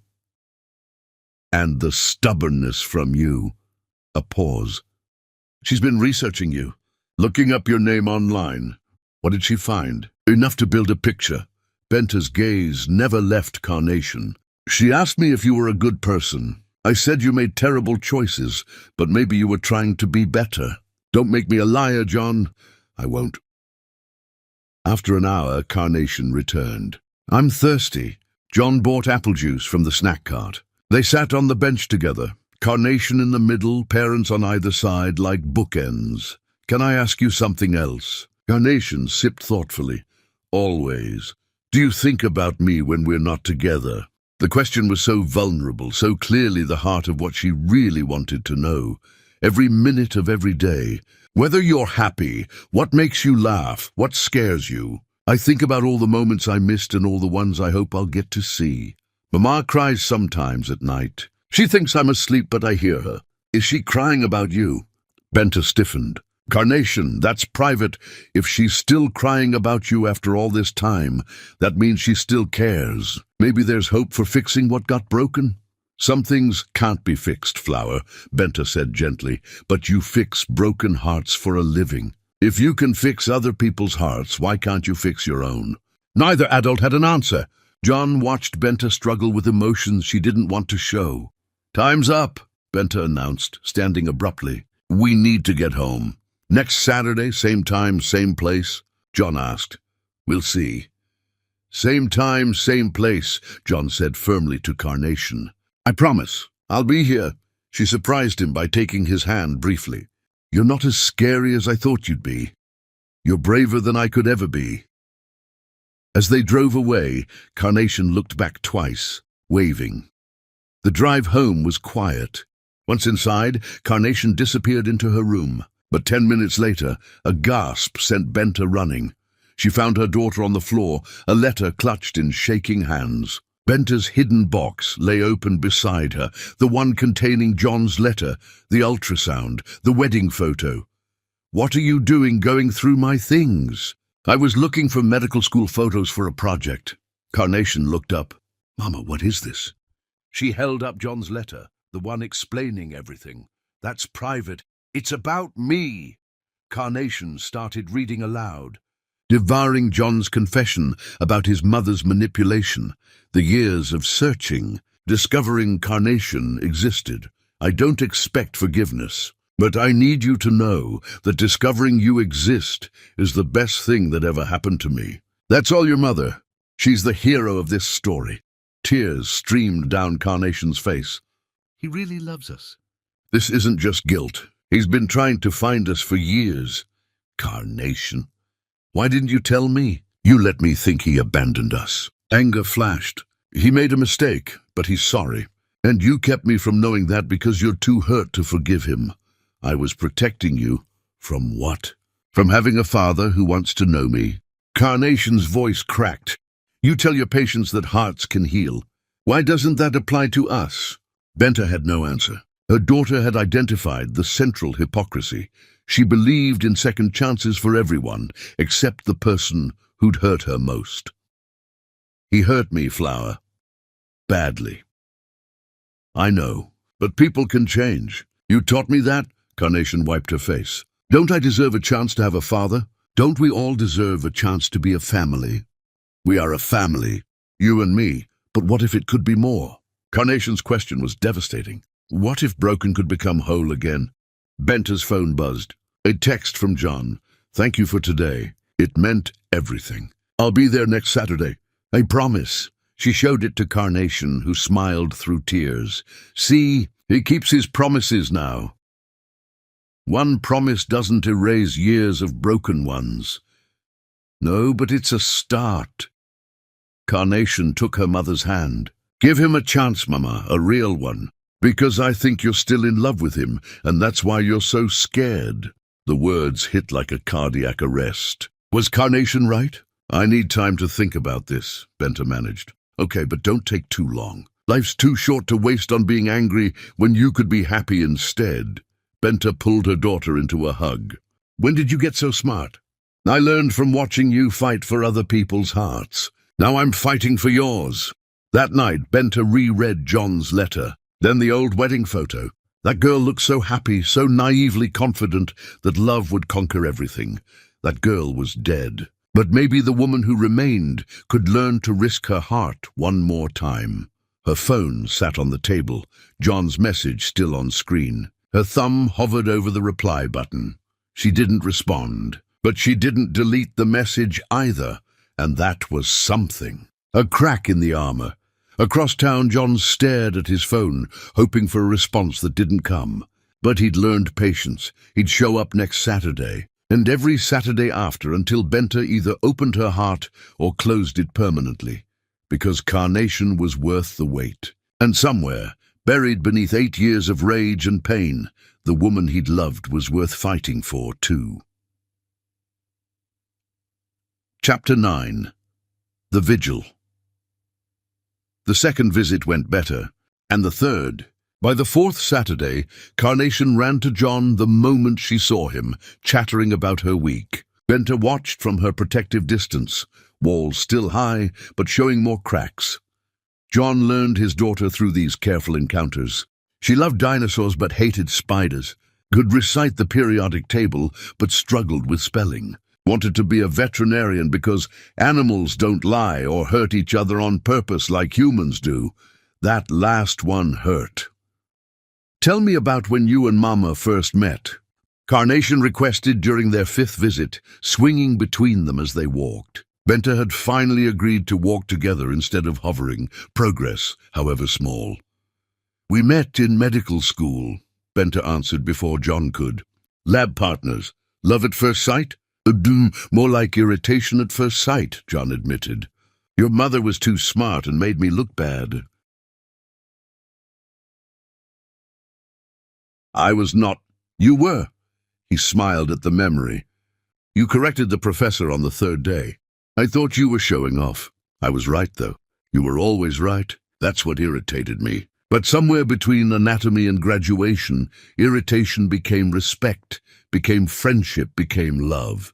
Speaker 1: "And the stubbornness from you." A pause. "She's been researching you, looking up your name online." "What did she find?" "Enough to build a picture." Benter's gaze never left Carnation. "She asked me if you were a good person. I said you made terrible choices, but maybe you were trying to be better." "Don't make me a liar, John." "I won't." After an hour, Carnation returned. "I'm thirsty." John bought apple juice from the snack cart. They sat on the bench together, Carnation in the middle, parents on either side like bookends. "Can I ask you something else?" Carnation sipped thoughtfully. "Always. Do you think about me when we're not together?" The question was so vulnerable, so clearly the heart of what she really wanted to know. Every minute of every day. "Whether you're happy, what makes you laugh, what scares you. I think about all the moments I missed and all the ones I hope I'll get to see. Mama cries sometimes at night. She thinks I'm asleep, but I hear her. Is she crying about you?" Benter stiffened. Carnation, that's private. If she's still crying about you after all this time, that means she still cares. Maybe there's hope for fixing what got broken? Some things can't be fixed, Flower, Benta said gently, but you fix broken hearts for a living. If you can fix other people's hearts, why can't you fix your own? Neither adult had an answer. John watched Benta struggle with emotions she didn't want to show. Time's up, Benta announced, standing abruptly. We need to get home. Next Saturday, same time, same place? John asked. We'll see. Same time, same place, John said firmly to Carnation. I promise. I'll be here. She surprised him by taking his hand briefly. You're not as scary as I thought you'd be. You're braver than I could ever be. As they drove away, Carnation looked back twice, waving. The drive home was quiet. Once inside, Carnation disappeared into her room. But 10 minutes later, a gasp sent Benta running. She found her daughter on the floor, a letter clutched in shaking hands. Benta's hidden box lay open beside her, the one containing John's letter, the ultrasound, the wedding photo. What are you doing going through my things? I was looking for medical school photos for a project. Carnation looked up. Mama, what is this? She held up John's letter, the one explaining everything. That's private. It's about me. Carnation started reading aloud, devouring John's confession about his mother's manipulation, the years of searching, discovering Carnation existed. I don't expect forgiveness, but I need you to know that discovering you exist is the best thing that ever happened to me. That's all your mother. She's the hero of this story. Tears streamed down Carnation's face. He really loves us. This isn't just guilt. He's been trying to find us for years. Carnation. Why didn't you tell me? You let me think he abandoned us. Anger flashed. He made a mistake, but he's sorry. And you kept me from knowing that because you're too hurt to forgive him. I was protecting you. From what? From having a father who wants to know me. Carnation's voice cracked. You tell your patients that hearts can heal. Why doesn't that apply to us? Benta had no answer. Her daughter had identified the central hypocrisy. She believed in second chances for everyone, except the person who'd hurt her most. He hurt me, Flower. Badly. I know, but people can change. You taught me that? Carnation wiped her face. Don't I deserve a chance to have a father? Don't we all deserve a chance to be a family? We are a family, you and me, but what if it could be more? Carnation's question was devastating. What if broken could become whole again? Benta's phone buzzed. A text from John. Thank you for today. It meant everything. I'll be there next Saturday. I promise. She showed it to Carnation, who smiled through tears. See, he keeps his promises now. One promise doesn't erase years of broken ones. No, but it's a start. Carnation took her mother's hand. Give him a chance, Mama, a real one. Because I think you're still in love with him, and that's why you're so scared. The words hit like a cardiac arrest. Was Carnation right? I need time to think about this, Benta managed. Okay, but don't take too long. Life's too short to waste on being angry when you could be happy instead. Benta pulled her daughter into a hug. When did you get so smart? I learned from watching you fight for other people's hearts. Now I'm fighting for yours. That night, Benta reread John's letter. Then the old wedding photo. That girl looked so happy, so naively confident that love would conquer everything. That girl was dead. But maybe the woman who remained could learn to risk her heart one more time. Her phone sat on the table, John's message still on screen. Her thumb hovered over the reply button. She didn't respond, but she didn't delete the message either, and that was something. A crack in the armor. Across town, John stared at his phone, hoping for a response that didn't come. But he'd learned patience. He'd show up next Saturday, and every Saturday after until Benta either opened her heart or closed it permanently, because Carnation was worth the wait. And somewhere, buried beneath 8 years of rage and pain, the woman he'd loved was worth fighting for, too. Chapter 9. The Vigil. The second visit went better, and the third, By the fourth Saturday, Carnation ran to John the moment she saw him, chattering about her week. Benta watched from her protective distance, walls still high, but showing more cracks. John learned his daughter through these careful encounters. She loved dinosaurs but hated spiders, could recite the periodic table but struggled with spelling, wanted to be a veterinarian because animals don't lie or hurt each other on purpose like humans do. That last one hurt. "Tell me about when you and Mama first met," Carnation requested during their fifth visit, swinging between them as they walked. Benta had finally agreed to walk together instead of hovering, progress, however small. "We met in medical school," Benta answered before John could. "Lab partners. Love at first sight?" "More like irritation at first sight," John admitted. "Your mother was too smart and made me look bad." "I was not." "You were." He smiled at the memory. "You corrected the professor on the third day. I thought you were showing off. I was right, though. You were always right. That's what irritated me. But somewhere between anatomy and graduation, irritation became respect, became friendship, became love."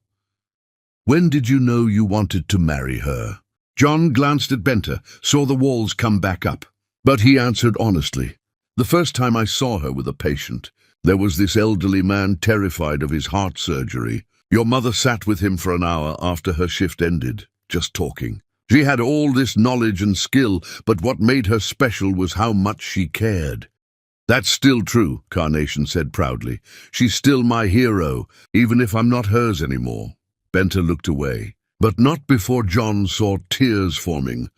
Speaker 1: "When did you know you wanted to marry her?" John glanced at Benta, saw the walls come back up. But he answered honestly. "The first time I saw her with a patient. There was this elderly man terrified of his heart surgery. Your mother sat with him for an hour after her shift ended, just talking. She had all this knowledge and skill, but what made her special was how much she cared." "That's still true," Carnation said proudly. "She's still my hero, even if I'm not hers anymore." Benta looked away, but not before John saw tears forming.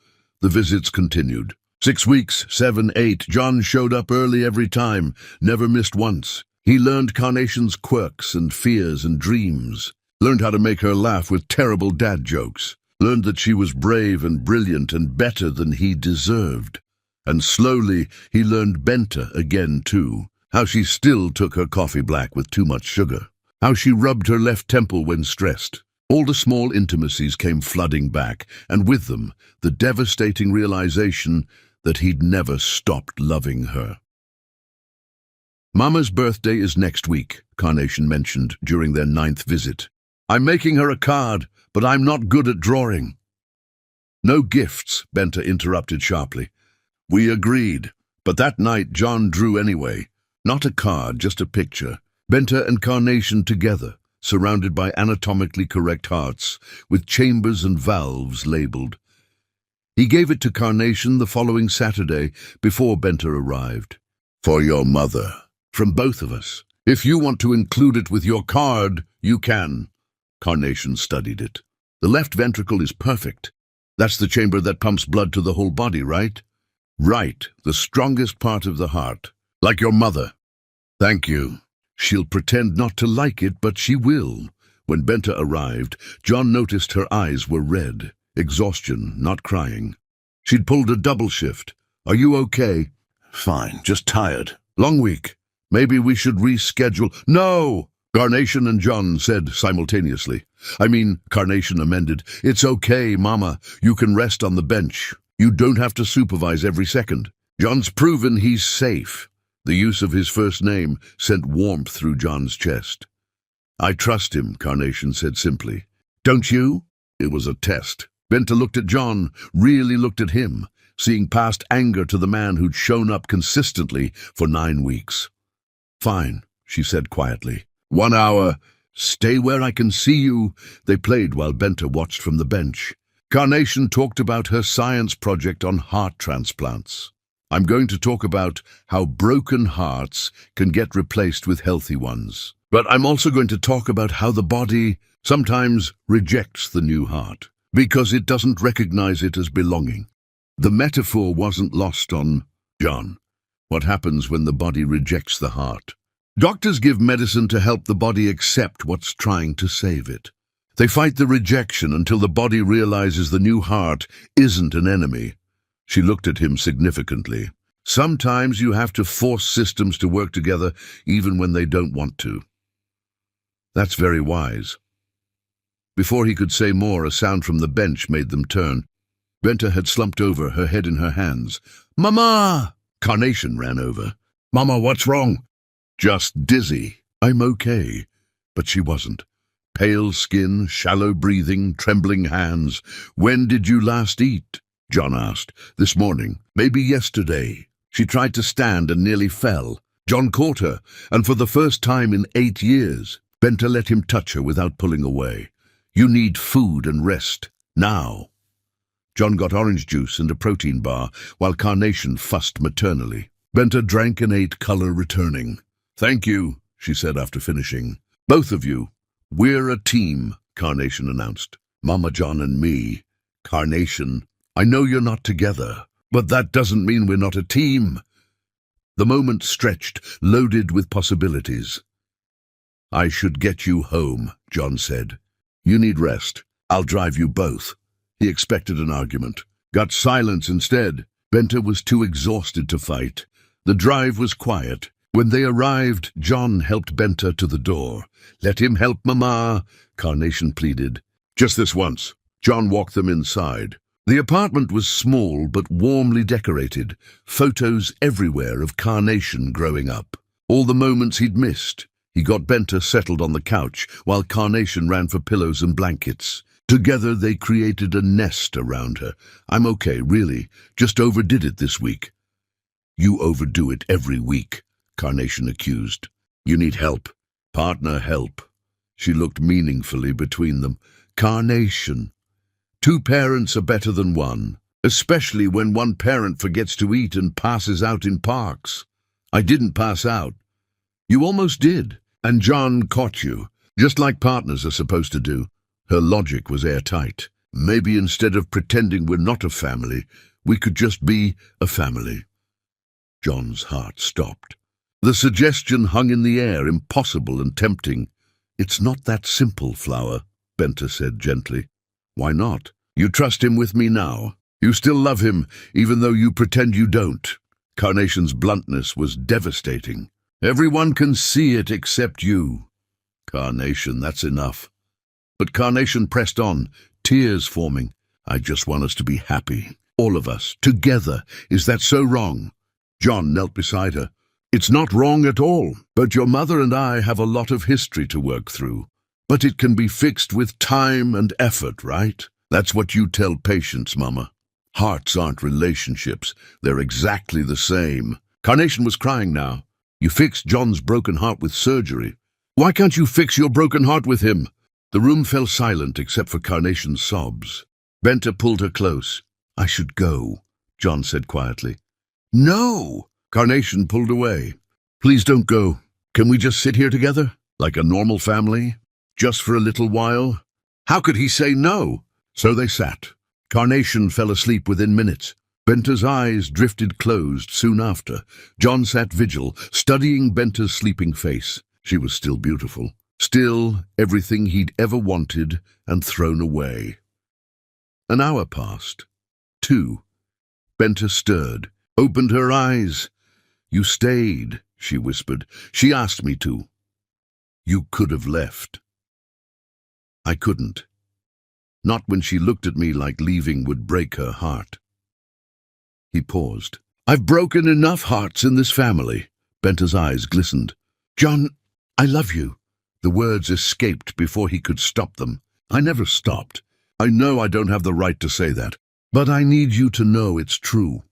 Speaker 1: The visits continued. 6 weeks, 7, 8, John showed up early every time, never missed once. He learned Carnation's quirks and fears and dreams, learned how to make her laugh with terrible dad jokes, learned that she was brave and brilliant and better than he deserved. And slowly he learned Benta again too, how she still took her coffee black with too much sugar, how she rubbed her left temple when stressed. All the small intimacies came flooding back, and with them the devastating realization that he'd never stopped loving her. "Mama's birthday is next week," Carnation mentioned during their 9th visit. "I'm making her a card, but I'm not good at drawing." "No gifts," Benta interrupted sharply. "We agreed, but that night John drew anyway. Not a card, just a picture. Benta and Carnation together, surrounded by anatomically correct hearts, with chambers and valves labeled. He gave it to Carnation the following Saturday, before Benta arrived. "For your mother. From both of us. If you want to include it with your card, you can." Carnation studied it. "The left ventricle is perfect. That's the chamber that pumps blood to the whole body, right?" "Right, the strongest part of the heart. Like your mother." "Thank you." "She'll pretend not to like it, but she will." When Benta arrived, John noticed her eyes were red. Exhaustion, not crying. She'd pulled a double shift. "Are you okay?" "Fine, just tired. Long week. Maybe we should reschedule." "No!" Carnation and John said simultaneously. Carnation amended. "It's okay, Mama. You can rest on the bench. You don't have to supervise every second." John's proven he's safe. The use of his first name sent warmth through John's chest. "I trust him," Carnation said simply. "Don't you?" It was a test. Benta looked at John, really looked at him, seeing past anger to the man who'd shown up consistently for 9 weeks. "Fine," she said quietly. 1 hour. Stay where I can see you." They played while Benta watched from the bench. Carnation talked about her science project on heart transplants. "I'm going to talk about how broken hearts can get replaced with healthy ones. But I'm also going to talk about how the body sometimes rejects the new heart, because it doesn't recognize it as belonging." The metaphor wasn't lost on John. What happens when the body rejects the heart? Doctors give medicine to help the body accept what's trying to save it. They fight the rejection until the body realizes the new heart isn't an enemy. She looked at him significantly. "Sometimes you have to force systems to work together even when they don't want to." "That's very wise." Before he could say more, a sound from the bench made them turn. Benta had slumped over, her head in her hands. "Mama!" Carnation ran over. Mama, what's wrong? Just dizzy. I'm okay. But she wasn't. Pale skin, shallow breathing, trembling hands. When did you last eat? John asked. This morning. Maybe yesterday. She tried to stand and nearly fell. John caught her, and for the first time in 8 years, Benta let him touch her without pulling away. You need food and rest. Now. John got orange juice and a protein bar, while Carnation fussed maternally. Benta drank and ate, color returning. Thank you, she said after finishing. Both of you. We're a team, Carnation announced. Mama John and me. Carnation, I know you're not together, but that doesn't mean we're not a team. The moment stretched, loaded with possibilities. I should get you home, John said. You need rest. I'll drive you both. He expected an argument. Got silence instead. Benta was too exhausted to fight. The drive was quiet. When they arrived, John helped Benta to the door. Let him help Mama, Carnation pleaded. Just this once. John walked them inside. The apartment was small but warmly decorated. Photos everywhere of Carnation growing up. All the moments he'd missed. He got Benta settled on the couch while Carnation ran for pillows and blankets. Together they created a nest around her. I'm okay, really. Just overdid it this week. You overdo it every week, Carnation accused. You need help. Partner help. She looked meaningfully between them. Carnation. 2 parents are better than one, especially when one parent forgets to eat and passes out in parks. I didn't pass out. You almost did, and John caught you, just like partners are supposed to do. Her logic was airtight. Maybe instead of pretending we're not a family, we could just be a family. John's heart stopped. The suggestion hung in the air, impossible and tempting. It's not that simple, Flower, Benta said gently. Why not? You trust him with me now. You still love him, even though you pretend you don't. Carnation's bluntness was devastating. Everyone can see it except you. Carnation, that's enough. But Carnation pressed on, tears forming. I just want us to be happy. All of us, together. Is that so wrong? John knelt beside her. It's not wrong at all, but your mother and I have a lot of history to work through. But it can be fixed with time and effort, right? That's what you tell patients, Mama. Hearts aren't relationships. They're exactly the same. Carnation was crying now. You fixed John's broken heart with surgery. Why can't you fix your broken heart with him? The room fell silent except for Carnation's sobs. Benta pulled her close. I should go, John said quietly. No! Carnation pulled away. Please don't go. Can we just sit here together? Like a normal family? Just for a little while? How could he say no? So they sat. Carnation fell asleep within minutes. Benta's eyes drifted closed soon after. John sat vigil, studying Benta's sleeping face. She was still beautiful. Still everything he'd ever wanted and thrown away. An hour passed. 2. Benta stirred, opened her eyes. You stayed, she whispered. She asked me to. You could have left. I couldn't. Not when she looked at me like leaving would break her heart. He paused. I've broken enough hearts in this family. Benta's eyes glistened. John, I love you. The words escaped before he could stop them. I never stopped. I know I don't have the right to say that, but I need you to know it's true.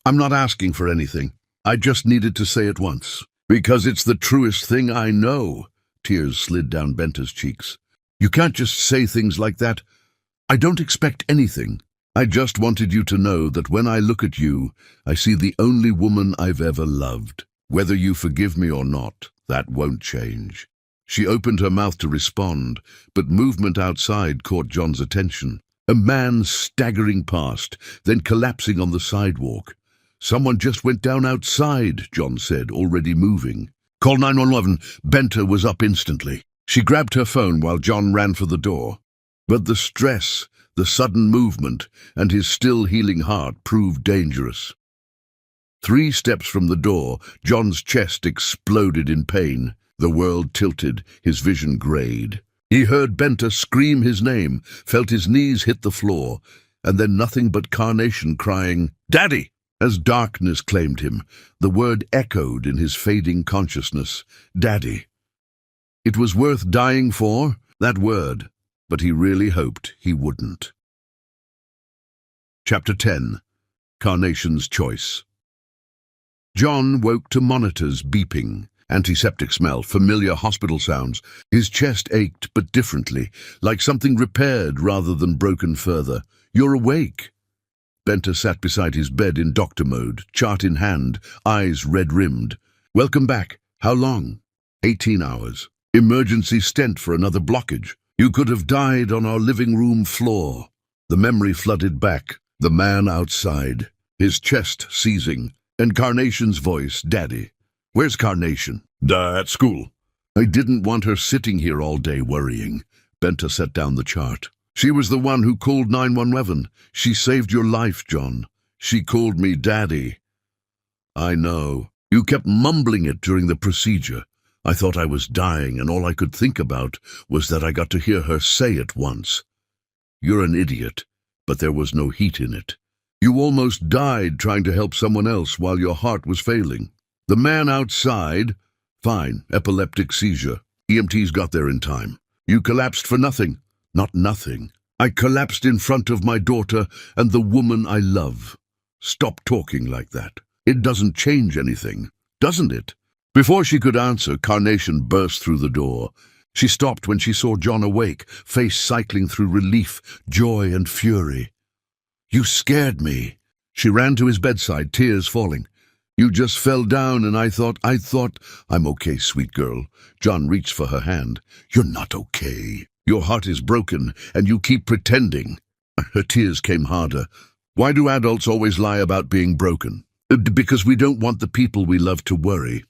Speaker 1: I'm not asking for anything. I just needed to say it once, because it's the truest thing I know. Tears slid down Benta's cheeks. You can't just say things like that. I don't expect anything. I just wanted you to know that when I look at you, I see the only woman I've ever loved. Whether you forgive me or not, that won't change. She opened her mouth to respond, but movement outside caught John's attention. A man staggering past, then collapsing on the sidewalk. Someone just went down outside, John said, already moving. Call 911. Benta was up instantly. She grabbed her phone while John ran for the door. But the stress, the sudden movement, and his still healing heart proved dangerous. 3 steps from the door, John's chest exploded in pain. The world tilted, his vision grayed. He heard Benta scream his name, felt his knees hit the floor, and then nothing but Carnation crying, Daddy! As darkness claimed him, the word echoed in his fading consciousness. Daddy. It was worth dying for, that word, but he really hoped he wouldn't. Chapter 10. Carnation's Choice. John woke to monitors beeping, antiseptic smell, familiar hospital sounds. His chest ached, but differently, like something repaired rather than broken further. You're awake. Benter sat beside his bed in doctor mode, chart in hand, eyes red-rimmed. Welcome back. How long? 18 hours. Emergency stent for another blockage. You could have died on our living room floor. The memory flooded back. The man outside, his chest seizing, and Carnation's voice, Daddy. Where's Carnation? At school. I didn't want her sitting here all day worrying. Benter set down the chart. She was the one who called 911. She saved your life, John. She called me Daddy. I know. You kept mumbling it during the procedure. I thought I was dying, and all I could think about was that I got to hear her say it once. You're an idiot, but there was no heat in it. You almost died trying to help someone else while your heart was failing. The man outside, fine, epileptic seizure. EMTs got there in time. You collapsed for nothing. Not nothing. I collapsed in front of my daughter and the woman I love. Stop talking like that. It doesn't change anything, doesn't it? Before she could answer, Carnation burst through the door. She stopped when she saw John awake, face cycling through relief, joy, and fury. You scared me. She ran to his bedside, tears falling. You just fell down and I thought, I'm okay, sweet girl. John reached for her hand. You're not okay. Your heart is broken, and you keep pretending. Her tears came harder. Why do adults always lie about being broken? Because we don't want the people we love to worry.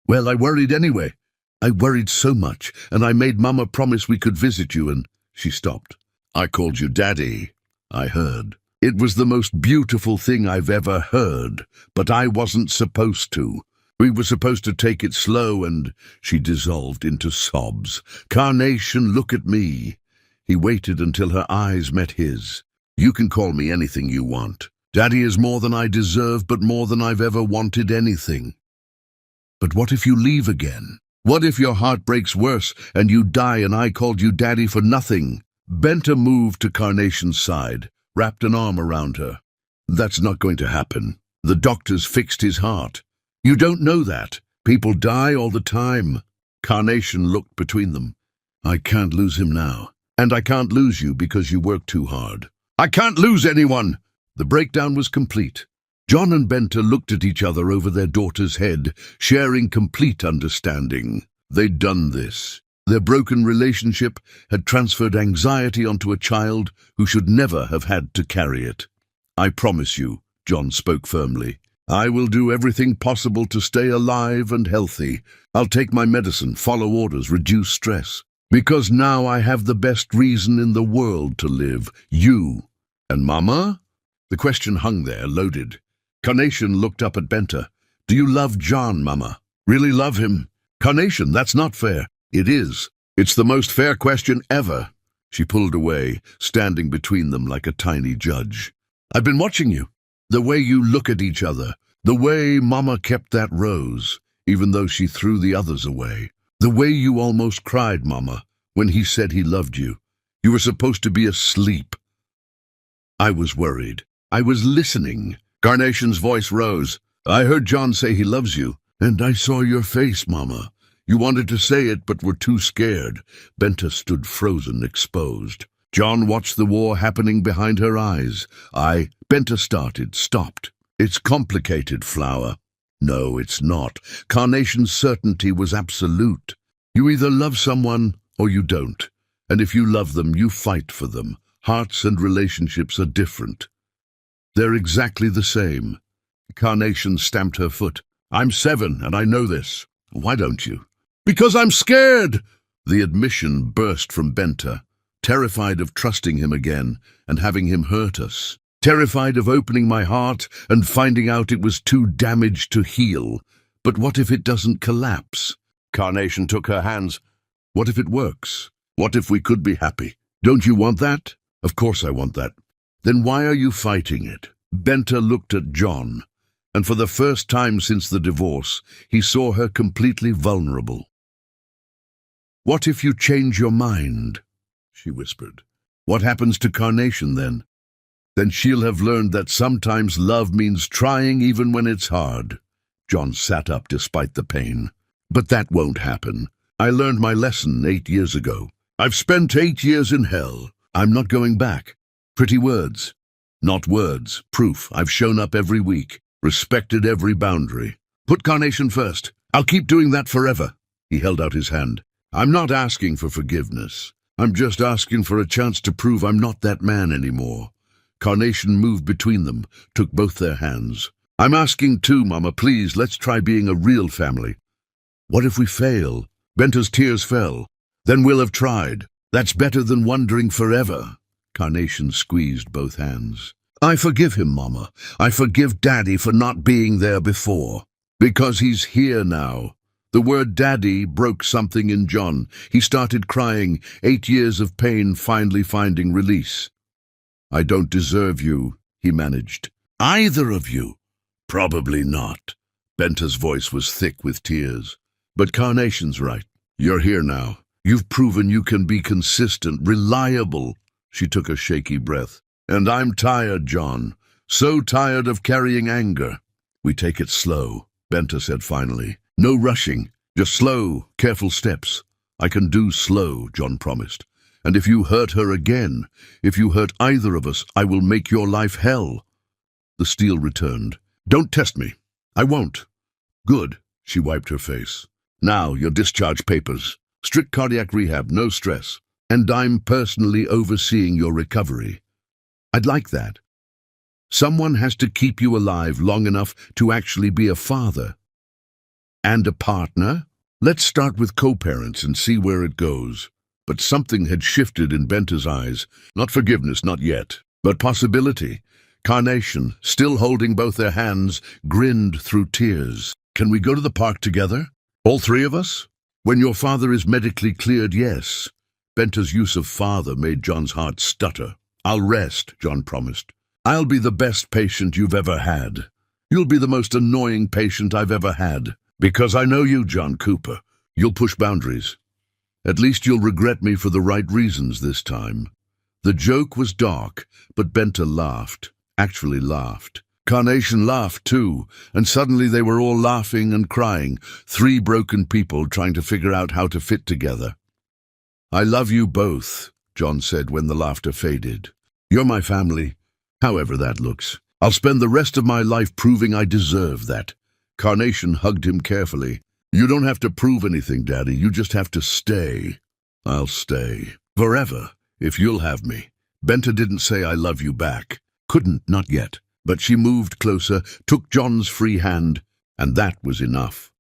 Speaker 1: Well, I worried anyway. I worried so much, and I made Mama promise we could visit you, and she stopped. I called you Daddy. I heard. It was the most beautiful thing I've ever heard, but I wasn't supposed to. We were supposed to take it slow, and she dissolved into sobs. Carnation, look at me. He waited until her eyes met his. You can call me anything you want. Daddy is more than I deserve, but more than I've ever wanted anything. But what if you leave again? What if your heart breaks worse and you die and I called you Daddy for nothing? Benter moved to Carnation's side, wrapped an arm around her. That's not going to happen. The doctors fixed his heart. You don't know that. People die all the time. Carnation looked between them. I can't lose him now. And I can't lose you because you work too hard. I can't lose anyone! The breakdown was complete. John and Benter looked at each other over their daughter's head, sharing complete understanding. They'd done this. Their broken relationship had transferred anxiety onto a child who should never have had to carry it. I promise you, John spoke firmly. I will do everything possible to stay alive and healthy. I'll take my medicine, follow orders, reduce stress. Because now I have the best reason in the world to live. You. And Mama? The question hung there, loaded. Carnation looked up at Benter. Do you love John, Mama? Really love him? Carnation, that's not fair. It is. It's the most fair question ever. She pulled away, standing between them like a tiny judge. I've been watching you. The way you look at each other. The way Mama kept that rose, even though she threw the others away. The way you almost cried, Mama, when he said he loved you. You were supposed to be asleep. I was worried. I was listening. Carnation's voice rose. I heard John say he loves you, and I saw your face, Mama. You wanted to say it, but were too scared. Benter stood frozen, exposed. John watched the war happening behind her eyes. Benter started, stopped. It's complicated, Flower. No, it's not. Carnation's certainty was absolute. You either love someone or you don't. And if you love them, you fight for them. Hearts and relationships are different. They're exactly the same. Carnation stamped her foot. I'm 7, and I know this. Why don't you? Because I'm scared! The admission burst from Benter, terrified of trusting him again and having him hurt us. Terrified of opening my heart and finding out it was too damaged to heal. But what if it doesn't collapse? Carnation took her hands. What if it works? What if we could be happy? Don't you want that? Of course I want that. Then why are you fighting it? Benta looked at John, and for the first time since the divorce, he saw her completely vulnerable. What if you change your mind? She whispered. What happens to Carnation then? Then she'll have learned that sometimes love means trying even when it's hard. John sat up despite the pain. But that won't happen. I learned my lesson 8 years ago. I've spent 8 years in hell. I'm not going back. Pretty words. Not words. Proof. I've shown up every week. Respected every boundary. Put Carnation first. I'll keep doing that forever. He held out his hand. I'm not asking for forgiveness. I'm just asking for a chance to prove I'm not that man anymore. Carnation moved between them, took both their hands. I'm asking too, Mama, please, let's try being a real family. What if we fail? Benta's tears fell. Then we'll have tried. That's better than wondering forever. Carnation squeezed both hands. I forgive him, Mama. I forgive Daddy for not being there before. Because he's here now. The word Daddy broke something in John. He started crying, 8 years of pain finally finding release. I don't deserve you, he managed. Either of you? Probably not. Benta's voice was thick with tears. But Carnation's right. You're here now. You've proven you can be consistent, reliable. She took a shaky breath. And I'm tired, John. So tired of carrying anger. We take it slow, Benta said finally. No rushing, just slow, careful steps. I can do slow, John promised. And if you hurt her again, if you hurt either of us, I will make your life hell. The steel returned. Don't test me. I won't. Good. She wiped her face. Now, your discharge papers. Strict cardiac rehab, no stress. And I'm personally overseeing your recovery. I'd like that. Someone has to keep you alive long enough to actually be a father. And a partner? Let's start with co-parents and see where it goes. But something had shifted in Benta's eyes. Not forgiveness, not yet, but possibility. Carnation, still holding both their hands, grinned through tears. Can we go to the park together? All three of us? When your father is medically cleared, yes. Benta's use of father made John's heart stutter. I'll rest, John promised. I'll be the best patient you've ever had. You'll be the most annoying patient I've ever had. Because I know you, John Cooper. You'll push boundaries. At least you'll regret me for the right reasons this time. The joke was dark, but Benta laughed. Actually laughed. Carnation laughed too, and suddenly they were all laughing and crying, 3 broken people trying to figure out how to fit together. I love you both, John said when the laughter faded. You're my family, however that looks. I'll spend the rest of my life proving I deserve that. Carnation hugged him carefully. You don't have to prove anything, Daddy. You just have to stay. I'll stay. Forever, if you'll have me. Benta didn't say I love you back. Couldn't, not yet. But she moved closer, took John's free hand, and that was enough.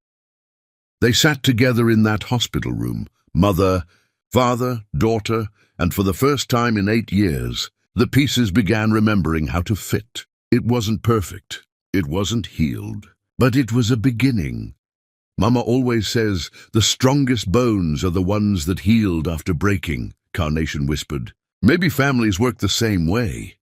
Speaker 1: They sat together in that hospital room, mother, father, daughter, and for the first time in 8 years, the pieces began remembering how to fit. It wasn't perfect. It wasn't healed. But it was a beginning. Mama always says, the strongest bones are the ones that healed after breaking, Carnation whispered. Maybe families work the same way.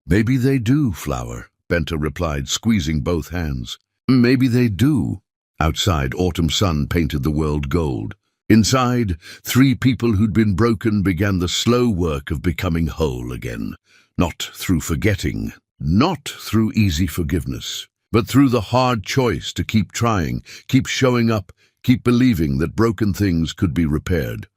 Speaker 1: Maybe they do, Flower, Benta replied, squeezing both hands. Maybe they do. Outside, autumn sun painted the world gold. Inside, 3 people who'd been broken began the slow work of becoming whole again. Not through forgetting, not through easy forgiveness, but through the hard choice to keep trying, keep showing up, keep believing that broken things could be repaired.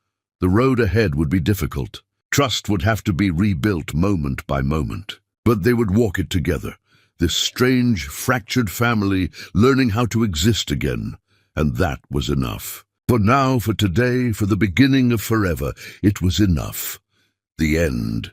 Speaker 1: The road ahead would be difficult. Trust would have to be rebuilt moment by moment. But they would walk it together, this strange, fractured family learning how to exist again. And that was enough. For now, for today, for the beginning of forever, it was enough. The end.